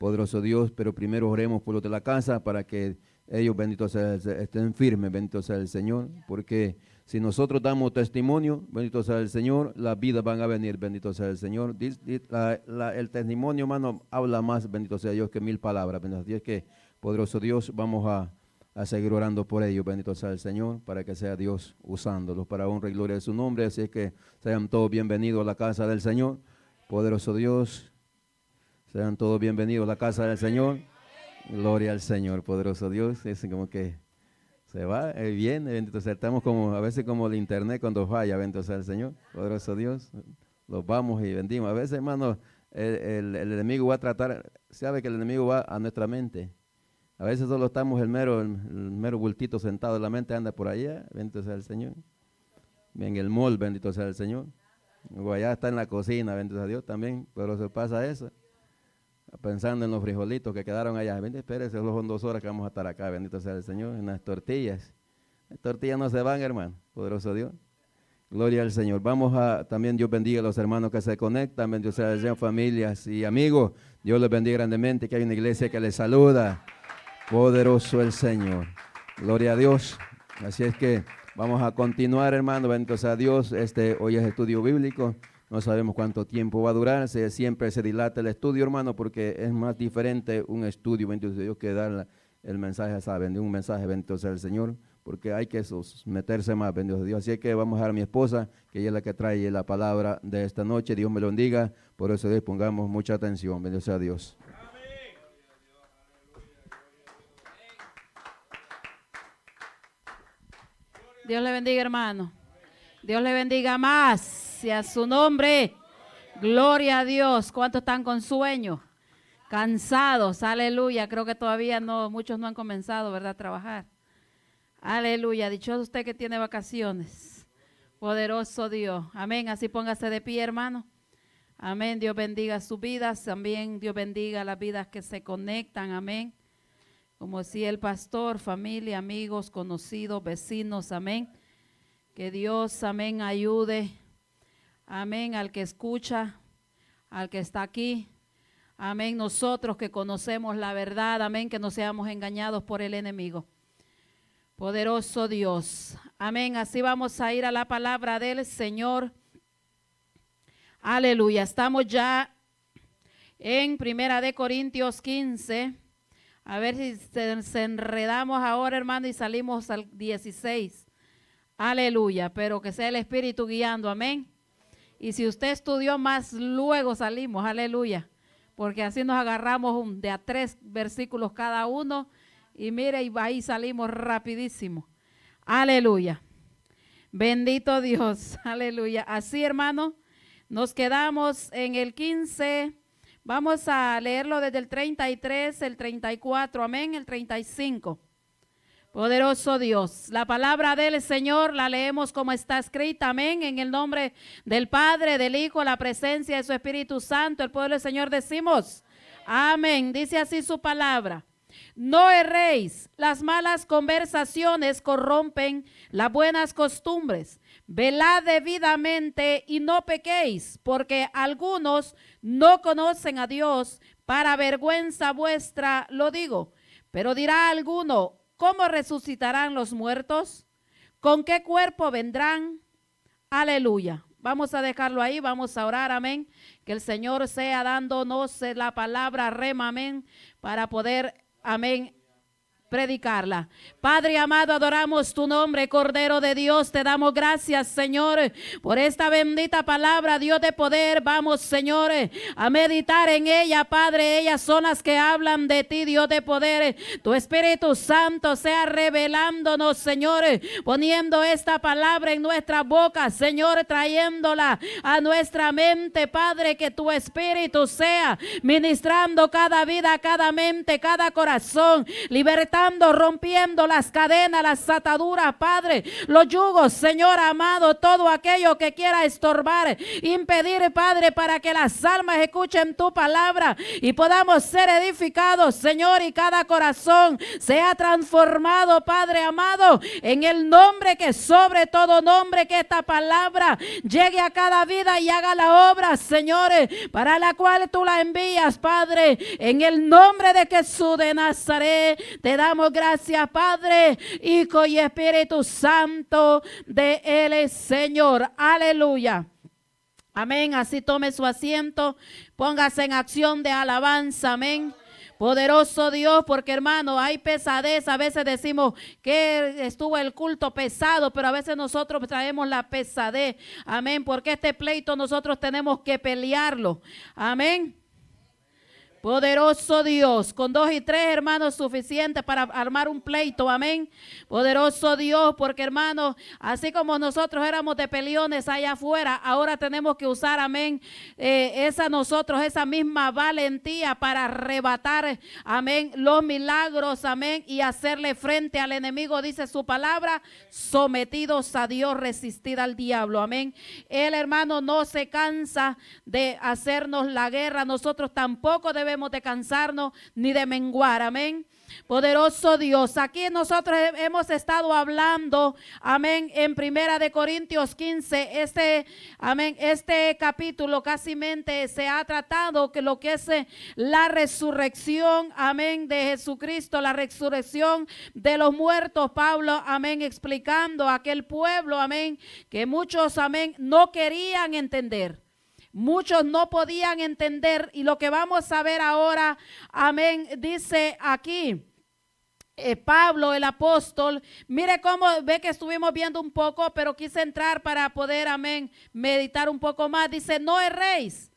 poderoso Dios, pero primero oremos por los de la casa para que ellos, bendito sea, estén firmes, bendito sea el Señor, porque si nosotros damos testimonio, bendito sea el Señor, las vidas van a venir, bendito sea el Señor. El testimonio, hermano, habla más, bendito sea Dios, que 1000 palabras, bendito Dios, que poderoso Dios, vamos a seguir orando por ellos, bendito sea el Señor, para que sea Dios usándolos para honra y gloria de su nombre. Así es que sean todos bienvenidos a la casa del Señor, poderoso Dios, sean todos bienvenidos a la casa del Señor. Gloria al Señor, poderoso Dios. Es como que se va, viene, bendito sea. Estamos como, a veces como el internet cuando falla, bendito sea el Señor, poderoso Dios. Los vamos y bendimos. A veces, hermano, el enemigo va a tratar, sabe que el enemigo va a nuestra mente. A veces solo estamos el mero bultito sentado, la mente anda por allá, bendito sea el Señor. En el mall, bendito sea el Señor. O allá está en la cocina, bendito sea Dios también, pero se pasa eso. Pensando en los frijolitos que quedaron allá. Espérese, solo son 2 horas que vamos a estar acá, bendito sea el Señor, en las tortillas. Las tortillas no se van, hermano, poderoso Dios. Gloria al Señor. También Dios bendiga a los hermanos que se conectan, bendito sea el Señor, familias y amigos. Dios les bendiga grandemente, que hay una iglesia que les saluda. Poderoso el Señor. Gloria a Dios. Así es que vamos a continuar, hermano, bendito sea Dios. Hoy es estudio bíblico. No sabemos cuánto tiempo va a durar, siempre se dilata el estudio, hermano, porque es más diferente un estudio, bendito sea Dios, que dar el mensaje, ¿saben? Un mensaje, bendito sea el Señor, porque hay que meterse más, bendito sea Dios. Así que vamos a dejar a mi esposa, que ella es la que trae la palabra de esta noche. Dios me lo bendiga, por eso Dios, pongamos mucha atención, bendito sea Dios. Dios le bendiga, hermano. Dios le bendiga más. Y a su nombre, gloria a Dios. ¿Cuántos están con sueño? Cansados, aleluya. Creo que todavía muchos no han comenzado, ¿verdad? A trabajar. Aleluya. Dichoso usted que tiene vacaciones. Poderoso Dios. Amén. Así póngase de pie, hermano. Amén. Dios bendiga sus vidas. También Dios bendiga las vidas que se conectan. Amén. Como decía el pastor, familia, amigos, conocidos, vecinos. Amén. Que Dios, amén, ayude. Amén, al que escucha, al que está aquí. Amén, nosotros que conocemos la verdad, amén, que no seamos engañados por el enemigo. Poderoso Dios. Amén, así vamos a ir a la palabra del Señor. Aleluya, estamos ya en 1 Corintios 15. A ver si se enredamos ahora, hermano, y salimos al 16. Aleluya, pero que sea el Espíritu guiando, amén. Y si usted estudió más, luego salimos, aleluya. Porque así nos agarramos de a 3 versículos cada uno. Y mire, y ahí salimos rapidísimo. Aleluya. Bendito Dios, aleluya. Así, hermano, nos quedamos en el 15. Vamos a leerlo desde el 33, el 34, amén, el 35. Poderoso Dios, la palabra del Señor la leemos como está escrita, amén, en el nombre del Padre, del Hijo, la presencia de su Espíritu Santo, el pueblo del Señor decimos, amén, dice así su palabra. No erréis, las malas conversaciones corrompen las buenas costumbres. Velad debidamente y no pequéis, porque algunos no conocen a Dios, para vergüenza vuestra lo digo. Pero dirá alguno, ¿cómo resucitarán los muertos? ¿Con qué cuerpo vendrán? Aleluya. Vamos a dejarlo ahí, vamos a orar, amén. Que el Señor sea dándonos la palabra rema, amén, para poder, amén, predicarla. Padre amado, adoramos tu nombre, Cordero de Dios. Te damos gracias, Señor, por esta bendita palabra, Dios de poder. Vamos, Señor, a meditar en ella, Padre. Ellas son las que hablan de ti, Dios de poder. Tu Espíritu Santo sea revelándonos, Señor, poniendo esta palabra en nuestra boca, Señor, trayéndola a nuestra mente, Padre. Que tu Espíritu sea ministrando cada vida, cada mente, cada corazón, libertad quitando, rompiendo las cadenas, las ataduras, Padre, los yugos, Señor amado, todo aquello que quiera estorbar, impedir, Padre, para que las almas escuchen tu palabra y podamos ser edificados, Señor, y cada corazón sea transformado, Padre amado, en el nombre que sobre todo nombre, que esta palabra llegue a cada vida y haga la obra, señores, para la cual tú la envías, Padre, en el nombre de Jesús de Nazaret. Te damos gracias, Padre, Hijo y Espíritu Santo de Él, Señor. Aleluya. Amén. Así tome su asiento, póngase en acción de alabanza. Amén. Poderoso Dios, porque hermano, hay pesadez. A veces decimos que estuvo el culto pesado, pero a veces nosotros traemos la pesadez. Amén, porque este pleito nosotros tenemos que pelearlo. Amén. Poderoso Dios, con 2 y 3 hermanos suficiente para armar un pleito, amén. Poderoso Dios, porque hermanos, así como nosotros éramos de peleones allá afuera, ahora tenemos que usar, amén, esa misma valentía para arrebatar, amén, los milagros, amén, y hacerle frente al enemigo, dice su palabra, sometidos a Dios, resistir al diablo, amén. El hermano no se cansa de hacernos la guerra, nosotros tampoco debemos de cansarnos ni de menguar, amén. Poderoso Dios, aquí nosotros hemos estado hablando, amén, en Primera de Corintios 15, amén, este capítulo casi se ha tratado que lo que es la resurrección, amén, de Jesucristo, la resurrección de los muertos. Pablo, amén, explicando a aquel pueblo, amén, que muchos, amén, no querían entender. Muchos no podían entender, y lo que vamos a ver ahora, amén, dice aquí Pablo el apóstol. Mire cómo ve que estuvimos viendo un poco, pero quise entrar para poder, amén, meditar un poco más. Dice, no erréis.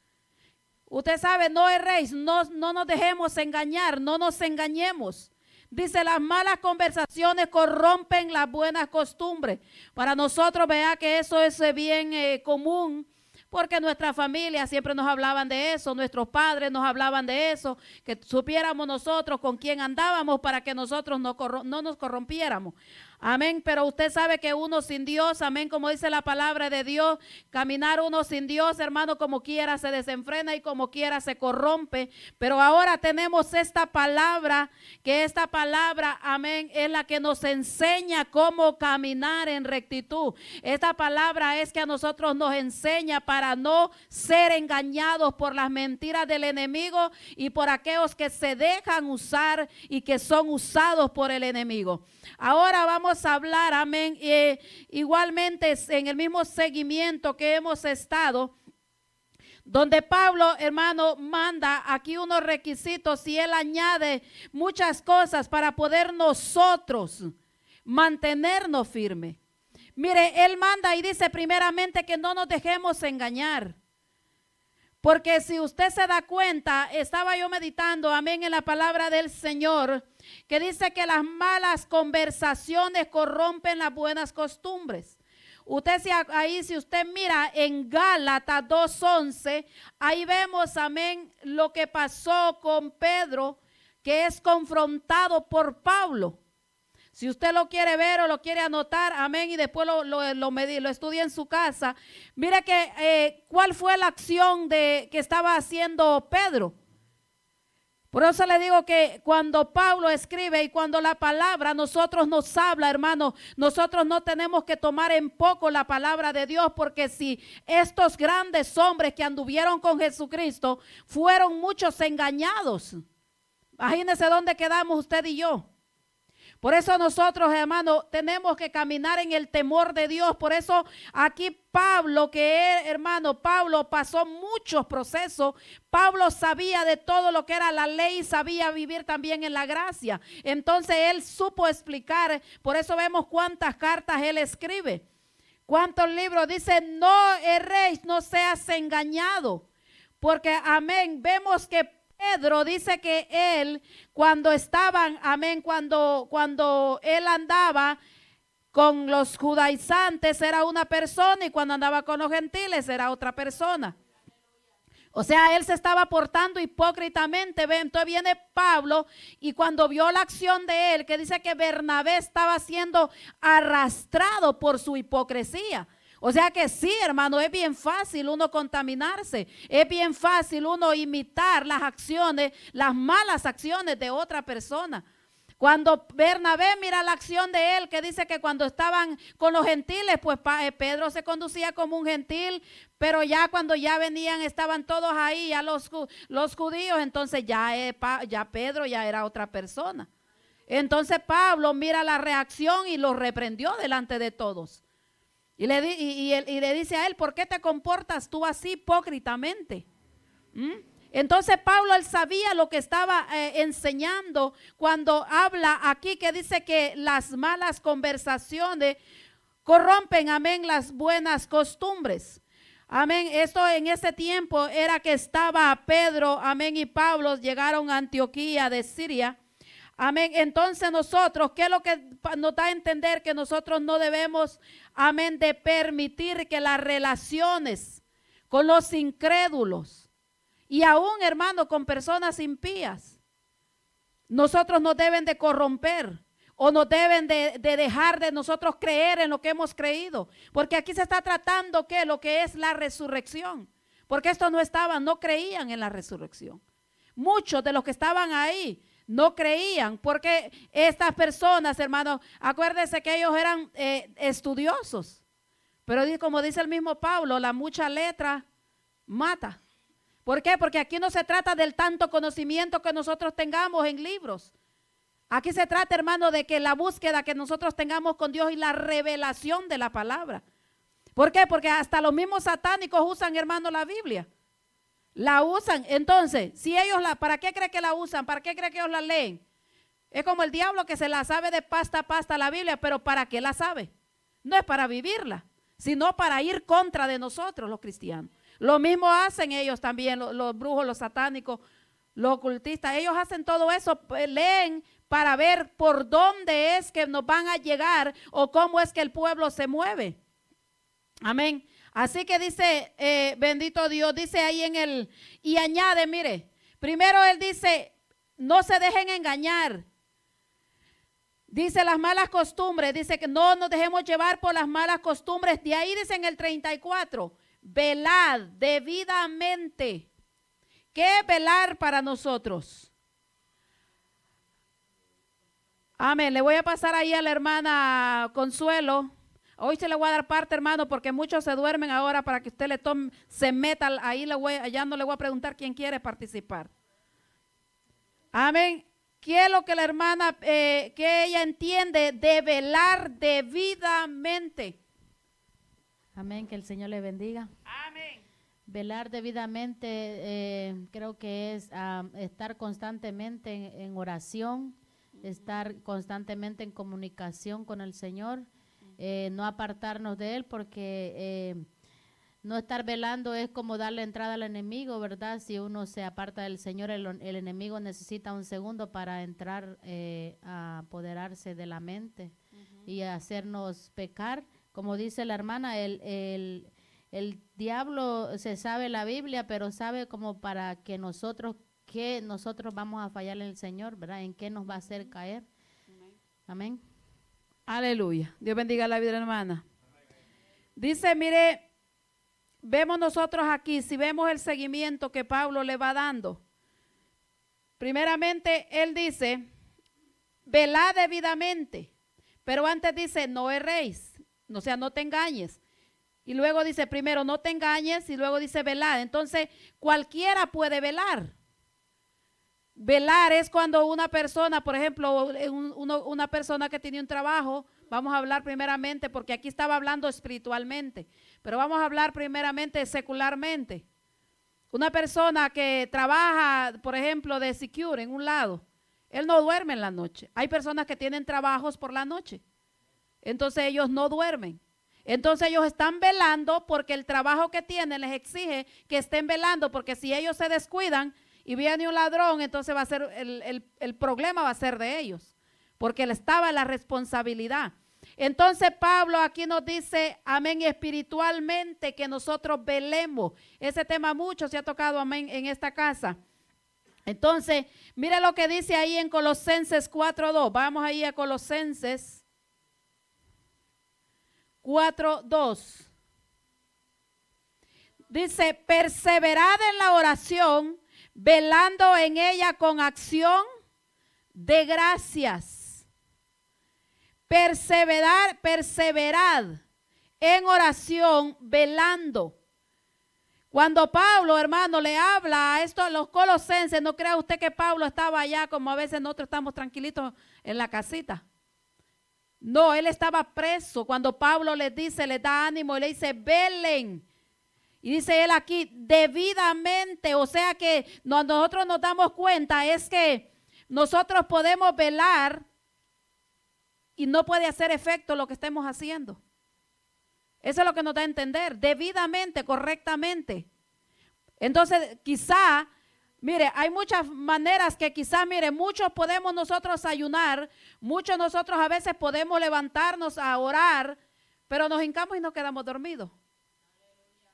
Usted sabe, no erréis, no nos dejemos engañar, no nos engañemos. Dice, las malas conversaciones corrompen las buenas costumbres. Para nosotros, vea que eso es bien común. Porque nuestra familia siempre nos hablaban de eso, nuestros padres nos hablaban de eso, que supiéramos nosotros con quién andábamos para que nosotros no nos corrompiéramos. Amén, pero usted sabe que uno sin Dios, amén, como dice la palabra de Dios, caminar uno sin Dios, hermano, como quiera se desenfrena y como quiera se corrompe. Pero ahora tenemos esta palabra, que esta palabra, amén, es la que nos enseña cómo caminar en rectitud. Esta palabra es que a nosotros nos enseña para no ser engañados por las mentiras del enemigo y por aquellos que se dejan usar y que son usados por el enemigo. Ahora vamos a hablar, amén, igualmente en el mismo seguimiento que hemos estado, donde Pablo, hermano, manda aquí unos requisitos y él añade muchas cosas para poder nosotros mantenernos firmes. Mire, él manda y dice primeramente que no nos dejemos engañar. Porque si usted se da cuenta, estaba yo meditando, amén, en la palabra del Señor, que dice que las malas conversaciones corrompen las buenas costumbres. Usted si usted mira en Gálatas 2:11, ahí vemos, amén, lo que pasó con Pedro, que es confrontado por Pablo. Si usted lo quiere ver o lo quiere anotar, amén, y después lo estudia en su casa, mire que cuál fue la acción que estaba haciendo Pedro. Por eso le digo que cuando Pablo escribe y cuando la palabra nosotros nos habla, hermano, nosotros no tenemos que tomar en poco la palabra de Dios, porque si estos grandes hombres que anduvieron con Jesucristo fueron muchos engañados, imagínense dónde quedamos usted y yo. Por eso nosotros, hermano, tenemos que caminar en el temor de Dios. Por eso aquí Pablo, hermano, Pablo pasó muchos procesos. Pablo sabía de todo lo que era la ley, sabía vivir también en la gracia. Entonces él supo explicar, por eso vemos cuántas cartas él escribe. Cuántos libros, dice, no erréis, no seas engañado. Porque, amén, vemos que Pedro dice que él, cuando estaban, amén, cuando él andaba con los judaizantes era una persona y cuando andaba con los gentiles era otra persona. O sea, él se estaba portando hipócritamente. Entonces viene Pablo y cuando vio la acción de él, que dice que Bernabé estaba siendo arrastrado por su hipocresía. O sea que sí, hermano, es bien fácil uno contaminarse. Es bien fácil uno imitar las acciones, las malas acciones de otra persona. Cuando Bernabé mira la acción de él, que dice que cuando estaban con los gentiles, pues Pedro se conducía como un gentil, pero ya cuando ya venían, estaban todos ahí, ya los judíos, entonces ya Pedro ya era otra persona. Entonces Pablo mira la reacción y lo reprendió delante de todos. Y le dice a él, ¿por qué te comportas tú así hipócritamente? Entonces Pablo, él sabía lo que estaba enseñando cuando habla aquí, que dice que las malas conversaciones corrompen, amén, las buenas costumbres. Amén, esto en ese tiempo era que estaba Pedro, amén, y Pablo llegaron a Antioquía de Siria. Amén, entonces nosotros, ¿qué es lo que nos da a entender? Que nosotros no debemos, amén, de permitir que las relaciones con los incrédulos, y aún, hermano, con personas impías, nosotros nos deben de corromper o nos deben de dejar de nosotros creer en lo que hemos creído. Porque aquí se está tratando ¿qué? Lo que es la resurrección. Porque estos no creían en la resurrección. Muchos de los que estaban ahí no creían, porque estas personas, hermano, acuérdense que ellos eran estudiosos. Pero como dice el mismo Pablo, la mucha letra mata. ¿Por qué? Porque aquí no se trata del tanto conocimiento que nosotros tengamos en libros. Aquí se trata, hermano, de que la búsqueda que nosotros tengamos con Dios y la revelación de la palabra. ¿Por qué? Porque hasta los mismos satánicos usan, hermano, la Biblia. La usan. Entonces, si ellos ¿para qué cree que la usan? ¿Para qué cree que ellos la leen? Es como el diablo que se la sabe de pasta a pasta la Biblia, pero ¿para qué la sabe? No es para vivirla, sino para ir contra de nosotros los cristianos. Lo mismo hacen ellos también, los brujos, los satánicos, los ocultistas. Ellos hacen todo eso, leen para ver por dónde es que nos van a llegar o cómo es que el pueblo se mueve. Amén. Así que dice, bendito Dios, dice ahí y añade, mire, primero él dice, no se dejen engañar. Dice las malas costumbres, dice que no nos dejemos llevar por las malas costumbres. De ahí dice en el 34, velad debidamente. ¿Qué es velar para nosotros? Amén. Le voy a pasar ahí a la hermana Consuelo. Hoy se le voy a dar parte, hermano, porque muchos se duermen ahora para que usted se meta ahí. Allá no le voy a preguntar quién quiere participar. Amén. ¿Qué es lo que la hermana, que ella entiende de velar debidamente? Amén, que el Señor le bendiga. Amén. Velar debidamente creo que es estar constantemente en oración, estar constantemente en comunicación con el Señor, no apartarnos de Él, porque no estar velando es como darle entrada al enemigo, ¿verdad? Si uno se aparta del Señor, el enemigo necesita un segundo para entrar a apoderarse de la mente y hacernos pecar. Como dice la hermana, el diablo se sabe la Biblia, pero sabe como para que nosotros vamos a fallar en el Señor, ¿verdad? En qué nos va a hacer caer. Amén. Aleluya. Dios bendiga la vida de la hermana. Dice, mire, vemos nosotros aquí, si vemos el seguimiento que Pablo le va dando. Primeramente, él dice, velad debidamente. Pero antes dice, no erréis. O sea, no te engañes. Y luego dice primero, no te engañes, y luego dice velar. Entonces, cualquiera puede velar. Velar es cuando una persona, por ejemplo, una persona que tiene un trabajo, vamos a hablar primeramente, porque aquí estaba hablando espiritualmente, pero vamos a hablar primeramente secularmente. Una persona que trabaja, por ejemplo, de secure en un lado, él no duerme en la noche. Hay personas que tienen trabajos por la noche. Entonces ellos no duermen. Entonces ellos están velando porque el trabajo que tienen les exige que estén velando, porque si ellos se descuidan y viene un ladrón, entonces va a ser el problema va a ser de ellos, porque él estaba en la responsabilidad. Entonces Pablo aquí nos dice, amén, espiritualmente que nosotros velemos. Ese tema mucho se ha tocado, amén, en esta casa. Entonces, mire lo que dice ahí en Colosenses 4:2. Vamos ahí a Colosenses 4:2. Dice, perseverad en la oración, velando en ella con acción de gracias. Perseverad en oración, velando. Cuando Pablo, hermano, le habla a esto a los colosenses, no crea usted que Pablo estaba allá como a veces nosotros estamos tranquilitos en la casita. No, él estaba preso. Cuando Pablo les dice, les da ánimo y le dice, velen. Y dice él aquí, debidamente, o sea que nosotros nos damos cuenta es que nosotros podemos velar y no puede hacer efecto lo que estemos haciendo. Eso es lo que nos da a entender, debidamente, correctamente. Entonces, quizá, mire, hay muchas maneras que quizá, mire, muchos podemos nosotros ayunar, muchos nosotros a veces podemos levantarnos a orar, pero nos hincamos y nos quedamos dormidos.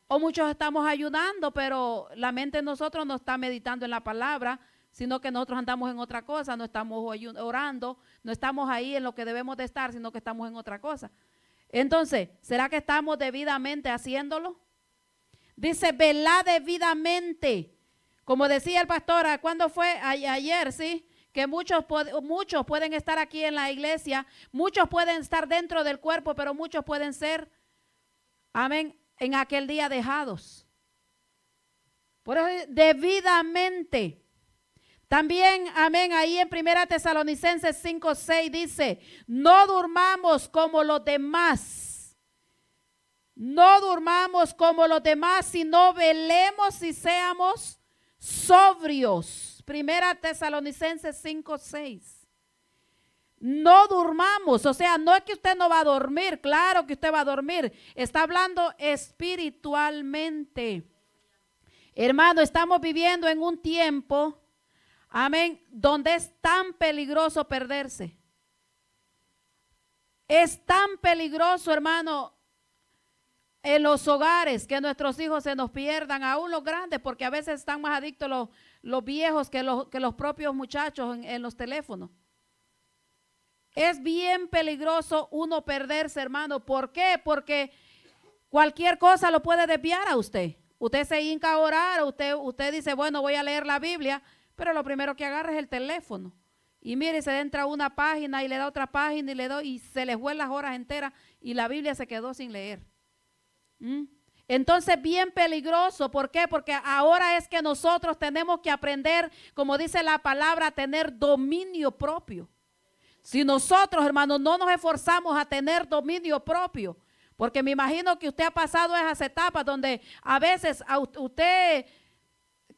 O muchos estamos ayunando, pero la mente de nosotros no está meditando en la palabra, sino que nosotros andamos en otra cosa, no estamos orando, no estamos ahí en lo que debemos de estar, sino que estamos en otra cosa. Entonces, ¿será que estamos debidamente haciéndolo? Dice, velad debidamente. Como decía el pastor, ¿cuándo fue? Ayer, ¿sí? Que muchos pueden estar aquí en la iglesia, muchos pueden estar dentro del cuerpo, pero muchos pueden ser, amén, en aquel día dejados. Por eso, debidamente. También, amén, ahí en 1 Tesalonicenses 5:6 dice, no durmamos como los demás. No durmamos como los demás, sino velemos y seamos sobrios. 1 Tesalonicenses 5:6. No durmamos, o sea, no es que usted no va a dormir, claro que usted va a dormir. Está hablando espiritualmente. Hermano, estamos viviendo en un tiempo, amén, donde es tan peligroso perderse. Es tan peligroso, hermano, en los hogares que nuestros hijos se nos pierdan, aún los grandes, porque a veces están más adictos los viejos que los propios muchachos en los teléfonos. Es bien peligroso uno perderse, hermano. ¿Por qué? Porque cualquier cosa lo puede desviar a usted. Usted se hinca a orar, usted dice, bueno, voy a leer la Biblia, pero lo primero que agarra es el teléfono. Y mire, se entra a una página y le da otra página y se le fue las horas enteras y la Biblia se quedó sin leer. Entonces, bien peligroso. ¿Por qué? Porque ahora es que nosotros tenemos que aprender, como dice la palabra, a tener dominio propio. Si nosotros, hermanos, no nos esforzamos a tener dominio propio, porque me imagino que usted ha pasado esas etapas donde a veces usted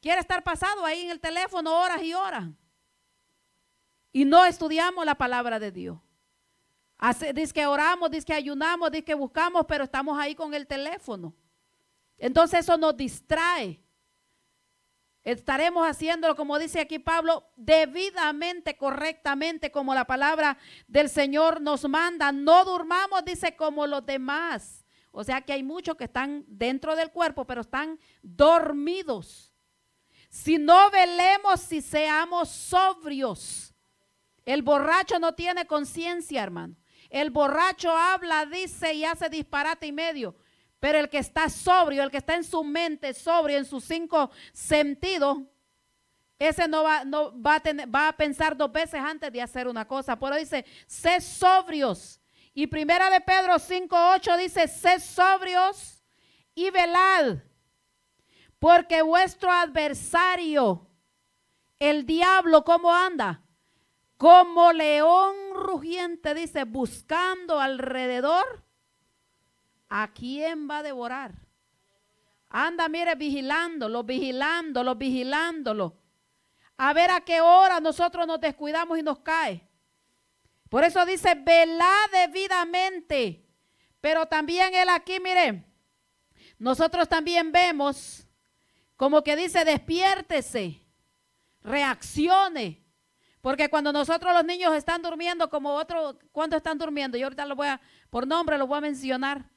quiere estar pasado ahí en el teléfono horas y horas y no estudiamos la palabra de Dios. Dice que oramos, dice que ayunamos, dice que buscamos, pero estamos ahí con el teléfono. Entonces eso nos distrae. Estaremos haciéndolo, como dice aquí Pablo, debidamente, correctamente, como la palabra del Señor nos manda. No durmamos, dice, como los demás. O sea que hay muchos que están dentro del cuerpo, pero están dormidos. Si no velemos, si seamos sobrios. El borracho no tiene conciencia, hermano. El borracho habla, dice y hace disparate y medio. Pero el que está sobrio, el que está en su mente sobrio, en sus 5 sentidos, ese va a pensar 2 veces antes de hacer una cosa. Por eso dice, sed sobrios. Y 1 de Pedro 5:8 dice, sed sobrios y velad, porque vuestro adversario, el diablo, ¿cómo anda? Como león rugiente, dice, buscando alrededor. ¿A quién va a devorar? Anda, mire, vigilándolo. A ver a qué hora nosotros nos descuidamos y nos cae. Por eso dice, velad debidamente. Pero también él aquí, mire, nosotros también vemos como que dice, despiértese, reaccione. Porque cuando nosotros los niños están durmiendo como otros, ¿cuándo están durmiendo? Yo ahorita por nombre los voy a mencionar.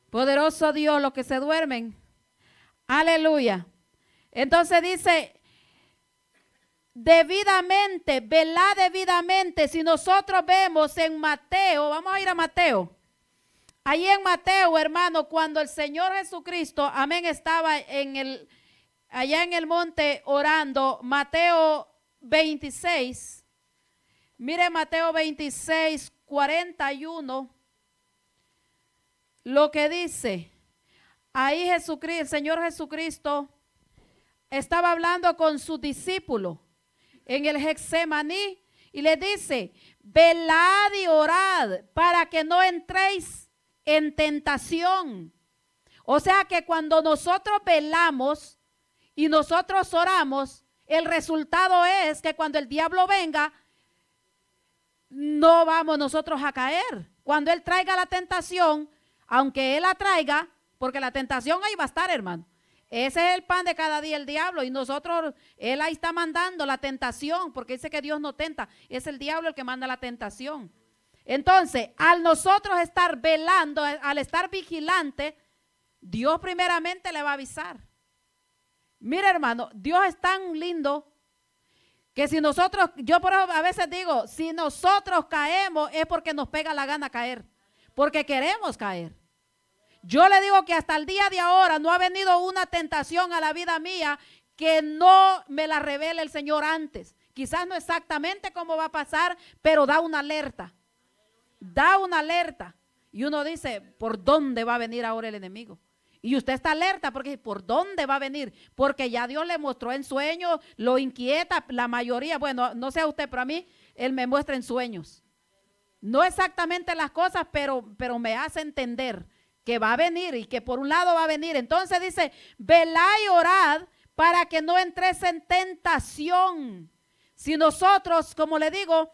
Poderoso Dios, los que se duermen. Aleluya. Entonces dice, debidamente, velad debidamente. Si nosotros vemos en Mateo, vamos a ir a Mateo. Ahí en Mateo, hermano, cuando el Señor Jesucristo, amén, estaba allá en el monte orando, Mateo 26, mire Mateo 26, 41, lo que dice, ahí Jesucristo, el Señor Jesucristo estaba hablando con sus discípulos en el Getsemaní y le dice, velad y orad para que no entréis en tentación. O sea que cuando nosotros velamos y nosotros oramos, el resultado es que cuando el diablo venga, no vamos nosotros a caer. Cuando él traiga la tentación, aunque él la traiga, porque la tentación ahí va a estar, hermano. Ese es el pan de cada día, el diablo, y nosotros, él ahí está mandando la tentación, porque dice que Dios no tenta, es el diablo el que manda la tentación. Entonces, al nosotros estar velando, al estar vigilante, Dios primeramente le va a avisar. Mira, hermano, Dios es tan lindo que si nosotros, yo por eso a veces digo, si nosotros caemos es porque nos pega la gana caer, porque queremos caer. Yo le digo que hasta el día de ahora no ha venido una tentación a la vida mía que no me la revele el Señor antes. Quizás no exactamente cómo va a pasar, pero da una alerta. Da una alerta. Y uno dice, ¿por dónde va a venir ahora el enemigo? Y usted está alerta porque ¿por dónde va a venir? Porque ya Dios le mostró en sueños, lo inquieta, la mayoría, bueno, no sé usted, pero a mí, Él me muestra en sueños. No exactamente las cosas, pero me hace entender que va a venir y que por un lado va a venir. Entonces dice, velad y orad para que no entres en tentación. Si nosotros, como le digo,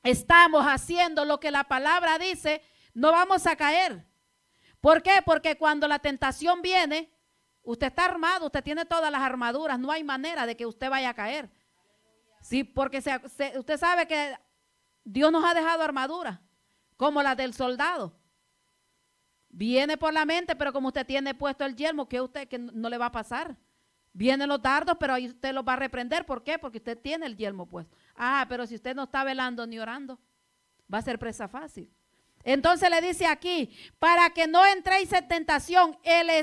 estamos haciendo lo que la palabra dice, no vamos a caer. ¿Por qué? Porque cuando la tentación viene, usted está armado, usted tiene todas las armaduras, no hay manera de que usted vaya a caer. Sí, porque usted sabe que Dios nos ha dejado armadura, como la del soldado. Viene por la mente, pero como usted tiene puesto el yelmo, que no le va a pasar. Vienen los dardos, pero ahí usted los va a reprender. ¿Por qué? Porque usted tiene el yelmo puesto. Pero si usted no está velando ni orando, va a ser presa fácil. Entonces le dice aquí, para que no entréis en tentación,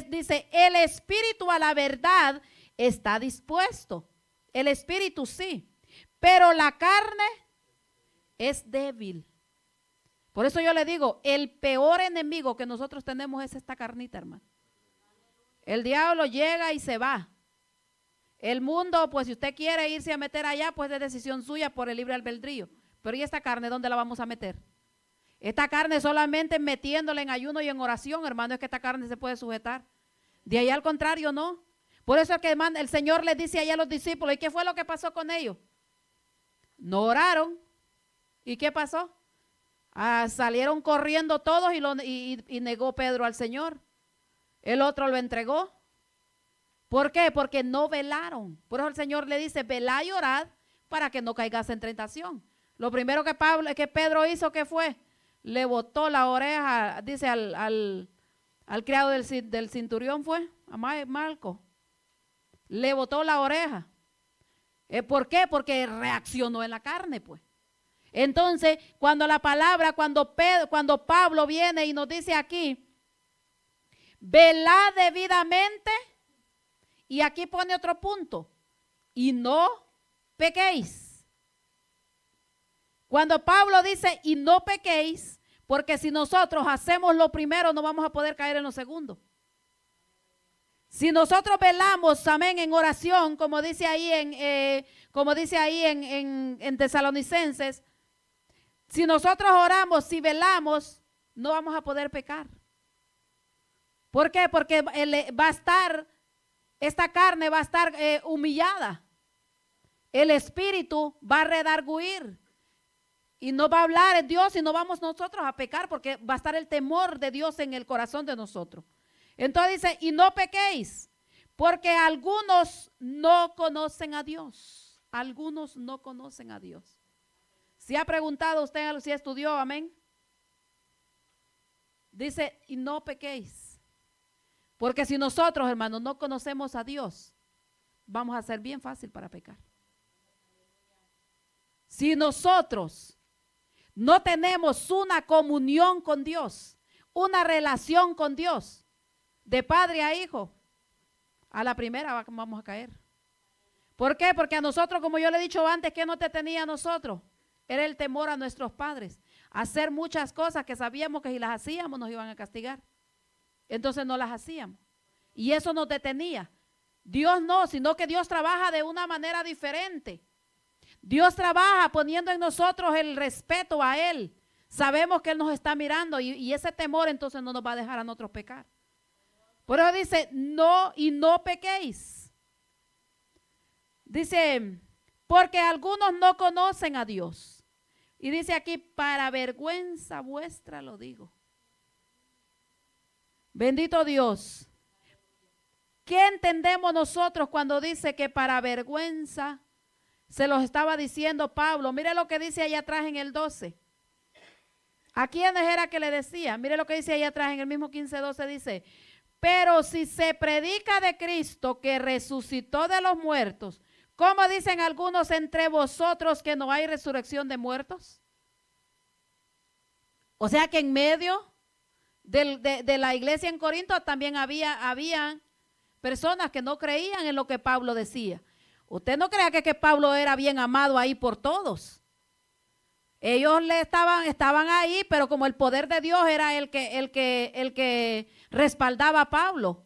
dice, el espíritu a la verdad está dispuesto. El espíritu sí, pero la carne es débil. Por eso yo le digo, el peor enemigo que nosotros tenemos es esta carnita, hermano. El diablo llega y se va. El mundo, pues si usted quiere irse a meter allá, pues es decisión suya por el libre albedrío. Pero ¿y esta carne dónde la vamos a meter? Esta carne solamente metiéndola en ayuno y en oración, hermano, es que esta carne se puede sujetar. De ahí al contrario, no. Por eso es que el Señor les dice allá a los discípulos, ¿y qué fue lo que pasó con ellos? No oraron. ¿Y qué pasó? Salieron corriendo todos y negó Pedro al Señor. El otro lo entregó. ¿Por qué? Porque no velaron. Por eso el Señor le dice, velad y orad para que no caigas en tentación. Lo primero que Pedro hizo, ¿qué fue? Le botó la oreja, dice al criado del centurión, fue a Marco. Le botó la oreja. ¿Por qué? Porque reaccionó en la carne, pues. Entonces, cuando Pablo viene y nos dice aquí, velad debidamente, y aquí pone otro punto, y no pequéis. Cuando Pablo dice, y no pequéis, porque si nosotros hacemos lo primero, no vamos a poder caer en lo segundo. Si nosotros velamos, amén, en oración, como dice ahí en Tesalonicenses, si nosotros oramos, si velamos, no vamos a poder pecar. ¿Por qué? Porque esta carne va a estar humillada. El espíritu va a redarguir. Y no va a hablar en Dios y no vamos nosotros a pecar porque va a estar el temor de Dios en el corazón de nosotros. Entonces dice, y no pequéis, porque algunos no conocen a Dios. algunos no conocen a Dios. ¿Se ha preguntado usted si estudió? Amén. Dice, y no pequéis. Porque si nosotros, hermanos, no conocemos a Dios, vamos a ser bien fácil para pecar. Si nosotros no tenemos una comunión con Dios, una relación con Dios, de padre a hijo, a la primera vamos a caer. ¿Por qué? Porque a nosotros, como yo le he dicho antes, ¿qué no te tenía a nosotros? Era el temor a nuestros padres. Hacer muchas cosas que sabíamos que si las hacíamos nos iban a castigar. Entonces no las hacíamos. Y eso nos detenía. Dios no, sino que Dios trabaja de una manera diferente. Dios trabaja poniendo en nosotros el respeto a Él. Sabemos que Él nos está mirando y ese temor entonces no nos va a dejar a nosotros pecar. Por eso dice, no y no pequéis. Dice, porque algunos no conocen a Dios. Y dice aquí, para vergüenza vuestra lo digo. Bendito Dios. ¿Qué entendemos nosotros cuando dice que para vergüenza? Se los estaba diciendo Pablo. Mire lo que dice allá atrás en el 12. ¿A quiénes era que le decía? Mire lo que dice allá atrás en el mismo 15:12 dice, pero si se predica de Cristo que resucitó de los muertos, ¿cómo dicen algunos entre vosotros que no hay resurrección de muertos? O sea que en medio de la iglesia en Corinto también había personas que no creían en lo que Pablo decía. Usted no crea que Pablo era bien amado ahí por todos. Ellos estaban ahí, pero como el poder de Dios era el que respaldaba a Pablo.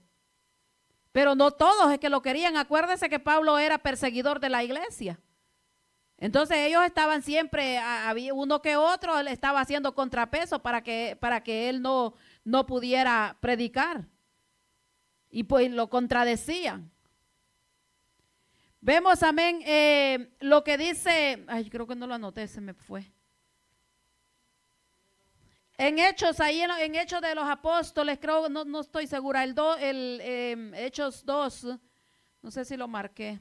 Pero no todos es que lo querían. Acuérdese que Pablo era perseguidor de la iglesia. Entonces ellos estaban siempre, había uno que otro, le estaba haciendo contrapeso para que él no pudiera predicar. Y pues lo contradecían. Vemos, amén, lo que dice, ay, creo que no lo anoté, se me fue. En Hechos, ahí en Hechos de los Apóstoles, creo, no estoy segura, Hechos 2, no sé si lo marqué.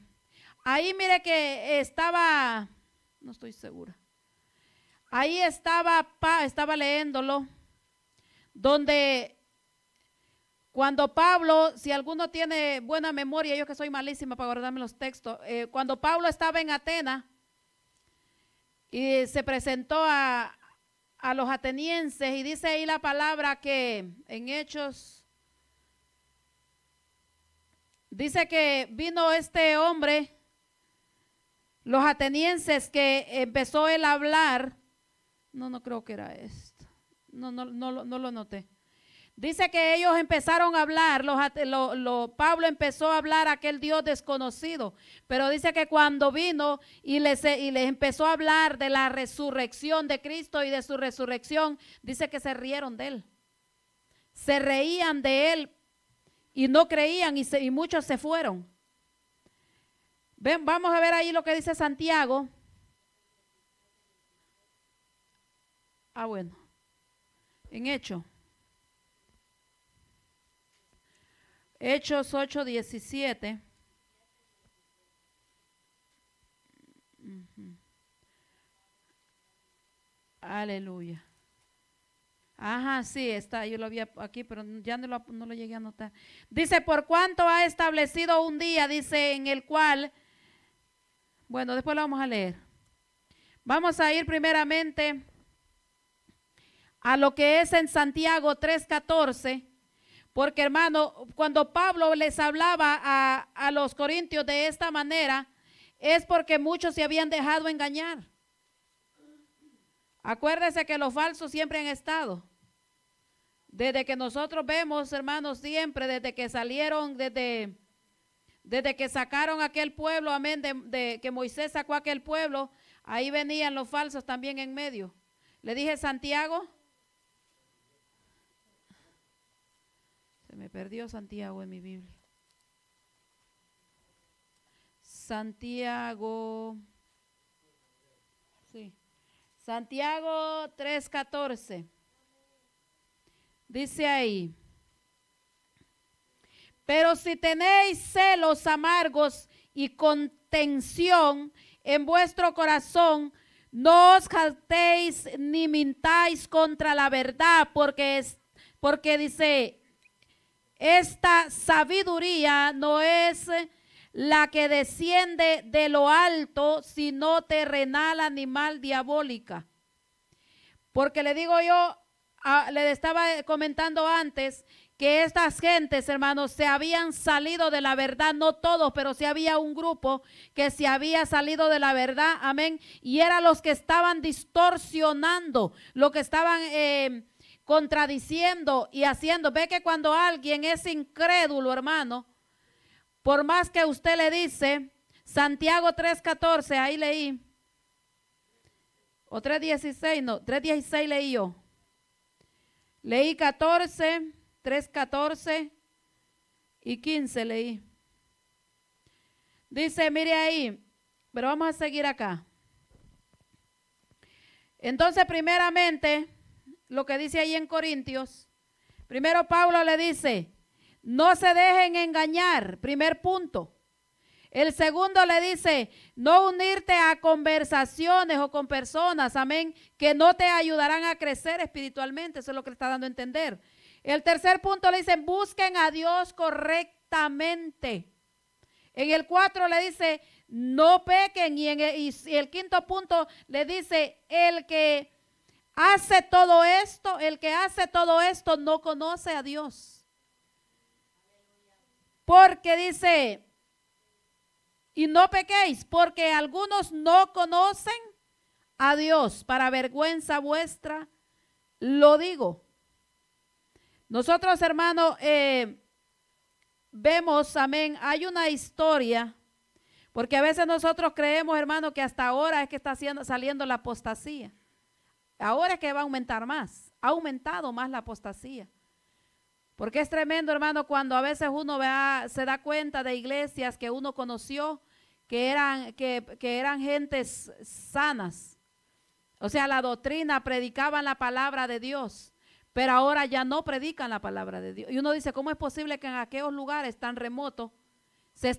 Ahí mire que estaba, no estoy segura. Ahí estaba leyéndolo, donde cuando Pablo, si alguno tiene buena memoria, yo que soy malísima para guardarme los textos, cuando Pablo estaba en Atenas y se presentó a los atenienses y dice ahí la palabra que en Hechos, dice que vino este hombre, los atenienses, que empezó él a hablar, no creo que era esto, no lo noté. Dice que ellos empezaron a hablar, Pablo empezó a hablar a aquel Dios desconocido, pero dice que cuando vino y les empezó a hablar de la resurrección de Cristo y de su resurrección, dice que se rieron de él. Se reían de él y no creían y muchos se fueron. Ven, vamos a ver ahí lo que dice Santiago. Bueno, en Hechos 8:17. Aleluya. Ajá, sí, está, yo lo vi aquí, pero ya no lo llegué a anotar. Dice, por cuanto ha establecido un día, dice, en el cual, bueno, después lo vamos a leer. Vamos a ir primeramente a lo que es en Santiago 3:14. Porque, hermano, cuando Pablo les hablaba a los corintios de esta manera, es porque muchos se habían dejado engañar. Acuérdese que los falsos siempre han estado. Desde que nosotros vemos, hermanos, siempre, desde que salieron, desde que sacaron aquel pueblo, amén, de que Moisés sacó aquel pueblo, ahí venían los falsos también en medio. Le dije Santiago. Me perdió Santiago en mi Biblia. Santiago. Sí. Santiago 3:14. Dice ahí. Pero si tenéis celos amargos y contención en vuestro corazón, no os jactéis ni mintáis contra la verdad, porque dice, esta sabiduría no es la que desciende de lo alto, sino terrenal, animal, diabólica. Porque le digo yo, le estaba comentando antes, que estas gentes, hermanos, se habían salido de la verdad, no todos, pero sí había un grupo que se había salido de la verdad, amén, y eran los que estaban distorsionando, lo que estaban contradiciendo y haciendo. Ve que cuando alguien es incrédulo, hermano, por más que usted le dice, Santiago 3:14, ahí leí, o 3:16, no, 3:16 leí yo, leí 14, 3:14 y 15 leí. Dice, mire ahí, pero vamos a seguir acá. Entonces, primeramente, lo que dice ahí en Corintios, primero Pablo le dice, no se dejen engañar, primer punto. El segundo le dice, no unirte a conversaciones o con personas, amén, que no te ayudarán a crecer espiritualmente. Eso es lo que le está dando a entender. El tercer punto le dice, busquen a Dios correctamente. En el 4 le dice, no pequen. Y el quinto punto le dice, el que hace todo esto no conoce a Dios. Porque dice, y no pequéis, porque algunos no conocen a Dios. Para vergüenza vuestra lo digo. Nosotros, hermano, vemos, amén, hay una historia, porque a veces nosotros creemos, hermano, que hasta ahora es que está saliendo la apostasía. Ahora es que va a aumentar más, ha aumentado más la apostasía. Porque es tremendo, hermano, cuando a veces uno se da cuenta de iglesias que uno conoció, que eran gentes sanas. O sea, la doctrina, predicaban la palabra de Dios. Pero ahora ya no predican la palabra de Dios. Y uno dice, ¿cómo es posible que en aquellos lugares tan remotos se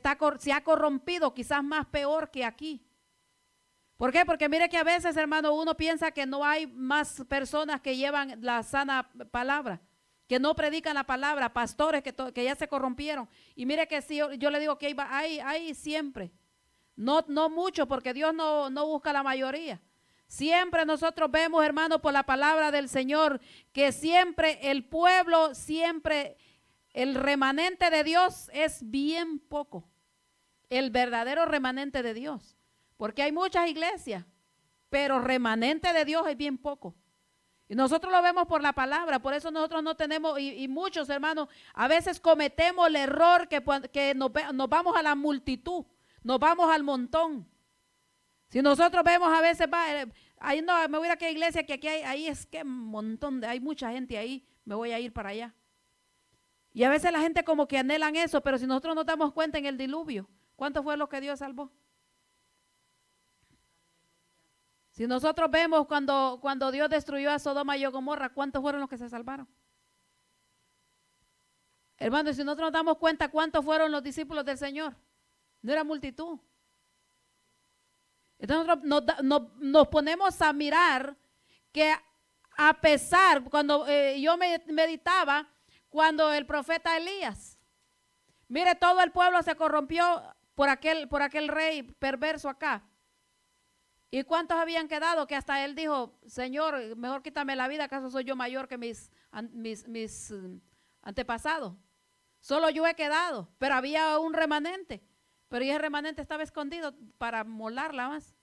ha corrompido, quizás más peor que aquí? ¿Por qué? Porque mire que a veces, hermano, uno piensa que no hay más personas que llevan la sana palabra, que no predican la palabra, pastores que ya se corrompieron. Y mire que sí, yo le digo que hay siempre. No mucho, porque Dios no busca la mayoría. Siempre nosotros vemos, hermano, por la palabra del Señor, que siempre el pueblo, siempre el remanente de Dios es bien poco. El verdadero remanente de Dios. Porque hay muchas iglesias, pero remanente de Dios es bien poco. Y nosotros lo vemos por la palabra, por eso nosotros no tenemos, y muchos hermanos, a veces cometemos el error que nos vamos a la multitud, nos vamos al montón. Si nosotros vemos a veces, ahí no, me voy a aquella iglesia que aquí ahí es que un montón hay mucha gente ahí, me voy a ir para allá. Y a veces la gente como que anhelan eso, pero si nosotros nos damos cuenta en el diluvio, ¿cuánto fue lo que Dios salvó? Si nosotros vemos cuando Dios destruyó a Sodoma y Gomorra, ¿cuántos fueron los que se salvaron? Hermano, si nosotros nos damos cuenta cuántos fueron los discípulos del Señor, no era multitud. Entonces nosotros nos ponemos a mirar que a pesar, cuando yo meditaba, cuando el profeta Elías, mire, todo el pueblo se corrompió por aquel rey perverso acá. ¿Y cuántos habían quedado? Que hasta él dijo, Señor, mejor quítame la vida, ¿acaso soy yo mayor que mis antepasados? Solo yo he quedado, pero había un remanente. Pero ese remanente estaba escondido para molarla más.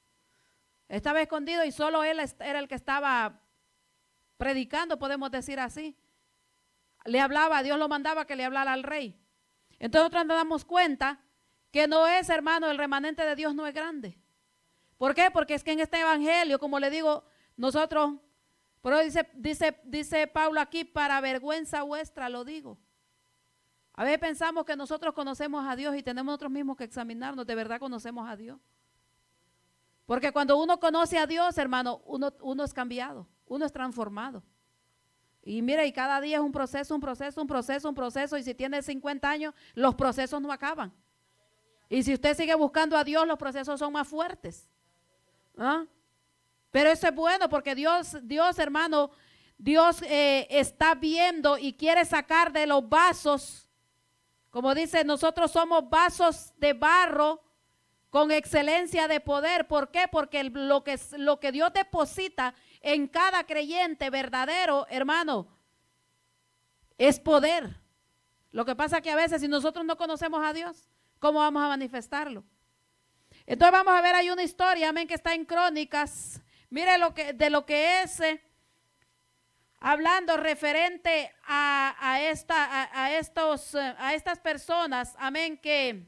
Estaba escondido y solo él era el que estaba predicando, podemos decir así. Le hablaba, Dios lo mandaba que le hablara al rey. Entonces nosotros nos damos cuenta que no es, hermano, el remanente de Dios no es grande. ¿Por qué? Porque es que en este evangelio, como le digo, nosotros, pero dice Pablo aquí, para vergüenza vuestra lo digo. A veces pensamos que nosotros conocemos a Dios y tenemos nosotros mismos que examinarnos, ¿de verdad conocemos a Dios? Porque cuando uno conoce a Dios, hermano, uno es cambiado, uno es transformado. Y mire, y cada día es un proceso, y si tiene 50 años, los procesos no acaban. Y si usted sigue buscando a Dios, los procesos son más fuertes. ¿Ah? Pero eso es bueno porque Dios, hermano, Dios está viendo y quiere sacar de los vasos, como dice, nosotros somos vasos de barro con excelencia de poder. ¿Por qué? Porque lo que Dios deposita en cada creyente verdadero, hermano, es poder. Lo que pasa es que a veces si nosotros no conocemos a Dios, ¿cómo vamos a manifestarlo? Entonces vamos a ver, hay una historia, amén, que está en Crónicas. Mire de lo que es hablando referente a estas personas, amén, que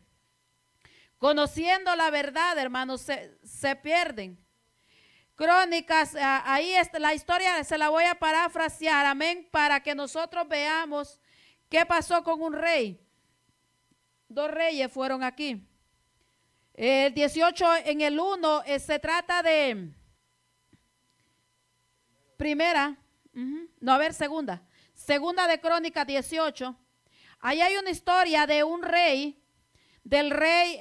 conociendo la verdad, hermanos, se pierden. Crónicas, ahí está la historia, se la voy a parafrasear, amén, para que nosotros veamos qué pasó con un rey. Dos reyes fueron aquí. El 18 en el 1 se trata de segunda de Crónicas 18. Ahí hay una historia de un rey, del rey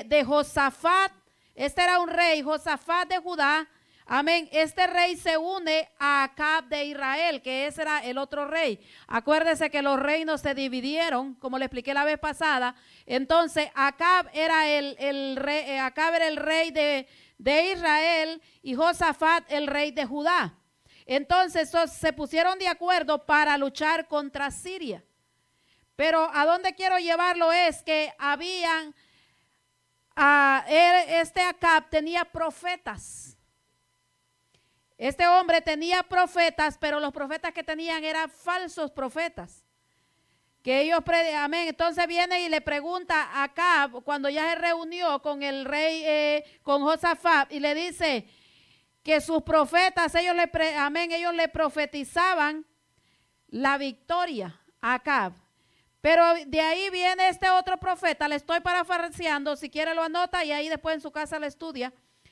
de Josafat. Este era un rey, Josafat de Judá. Amén. Este rey se une a Acab de Israel, que ese era el otro rey. Acuérdese que los reinos se dividieron, como le expliqué la vez pasada. Entonces, Acab era el rey de Israel y Josafat el rey de Judá. Entonces, se pusieron de acuerdo para luchar contra Siria. Pero a dónde quiero llevarlo es que este Acab tenía profetas. Este hombre tenía profetas, pero los profetas que tenían eran falsos profetas. Que ellos, amén. Entonces viene y le pregunta a Acab, cuando ya se reunió con el rey, con Josafat, y le dice que sus profetas, ellos le profetizaban la victoria a Acab. Pero de ahí viene este otro profeta, le estoy parafraseando, si quiere lo anota y ahí después en su casa lo estudia.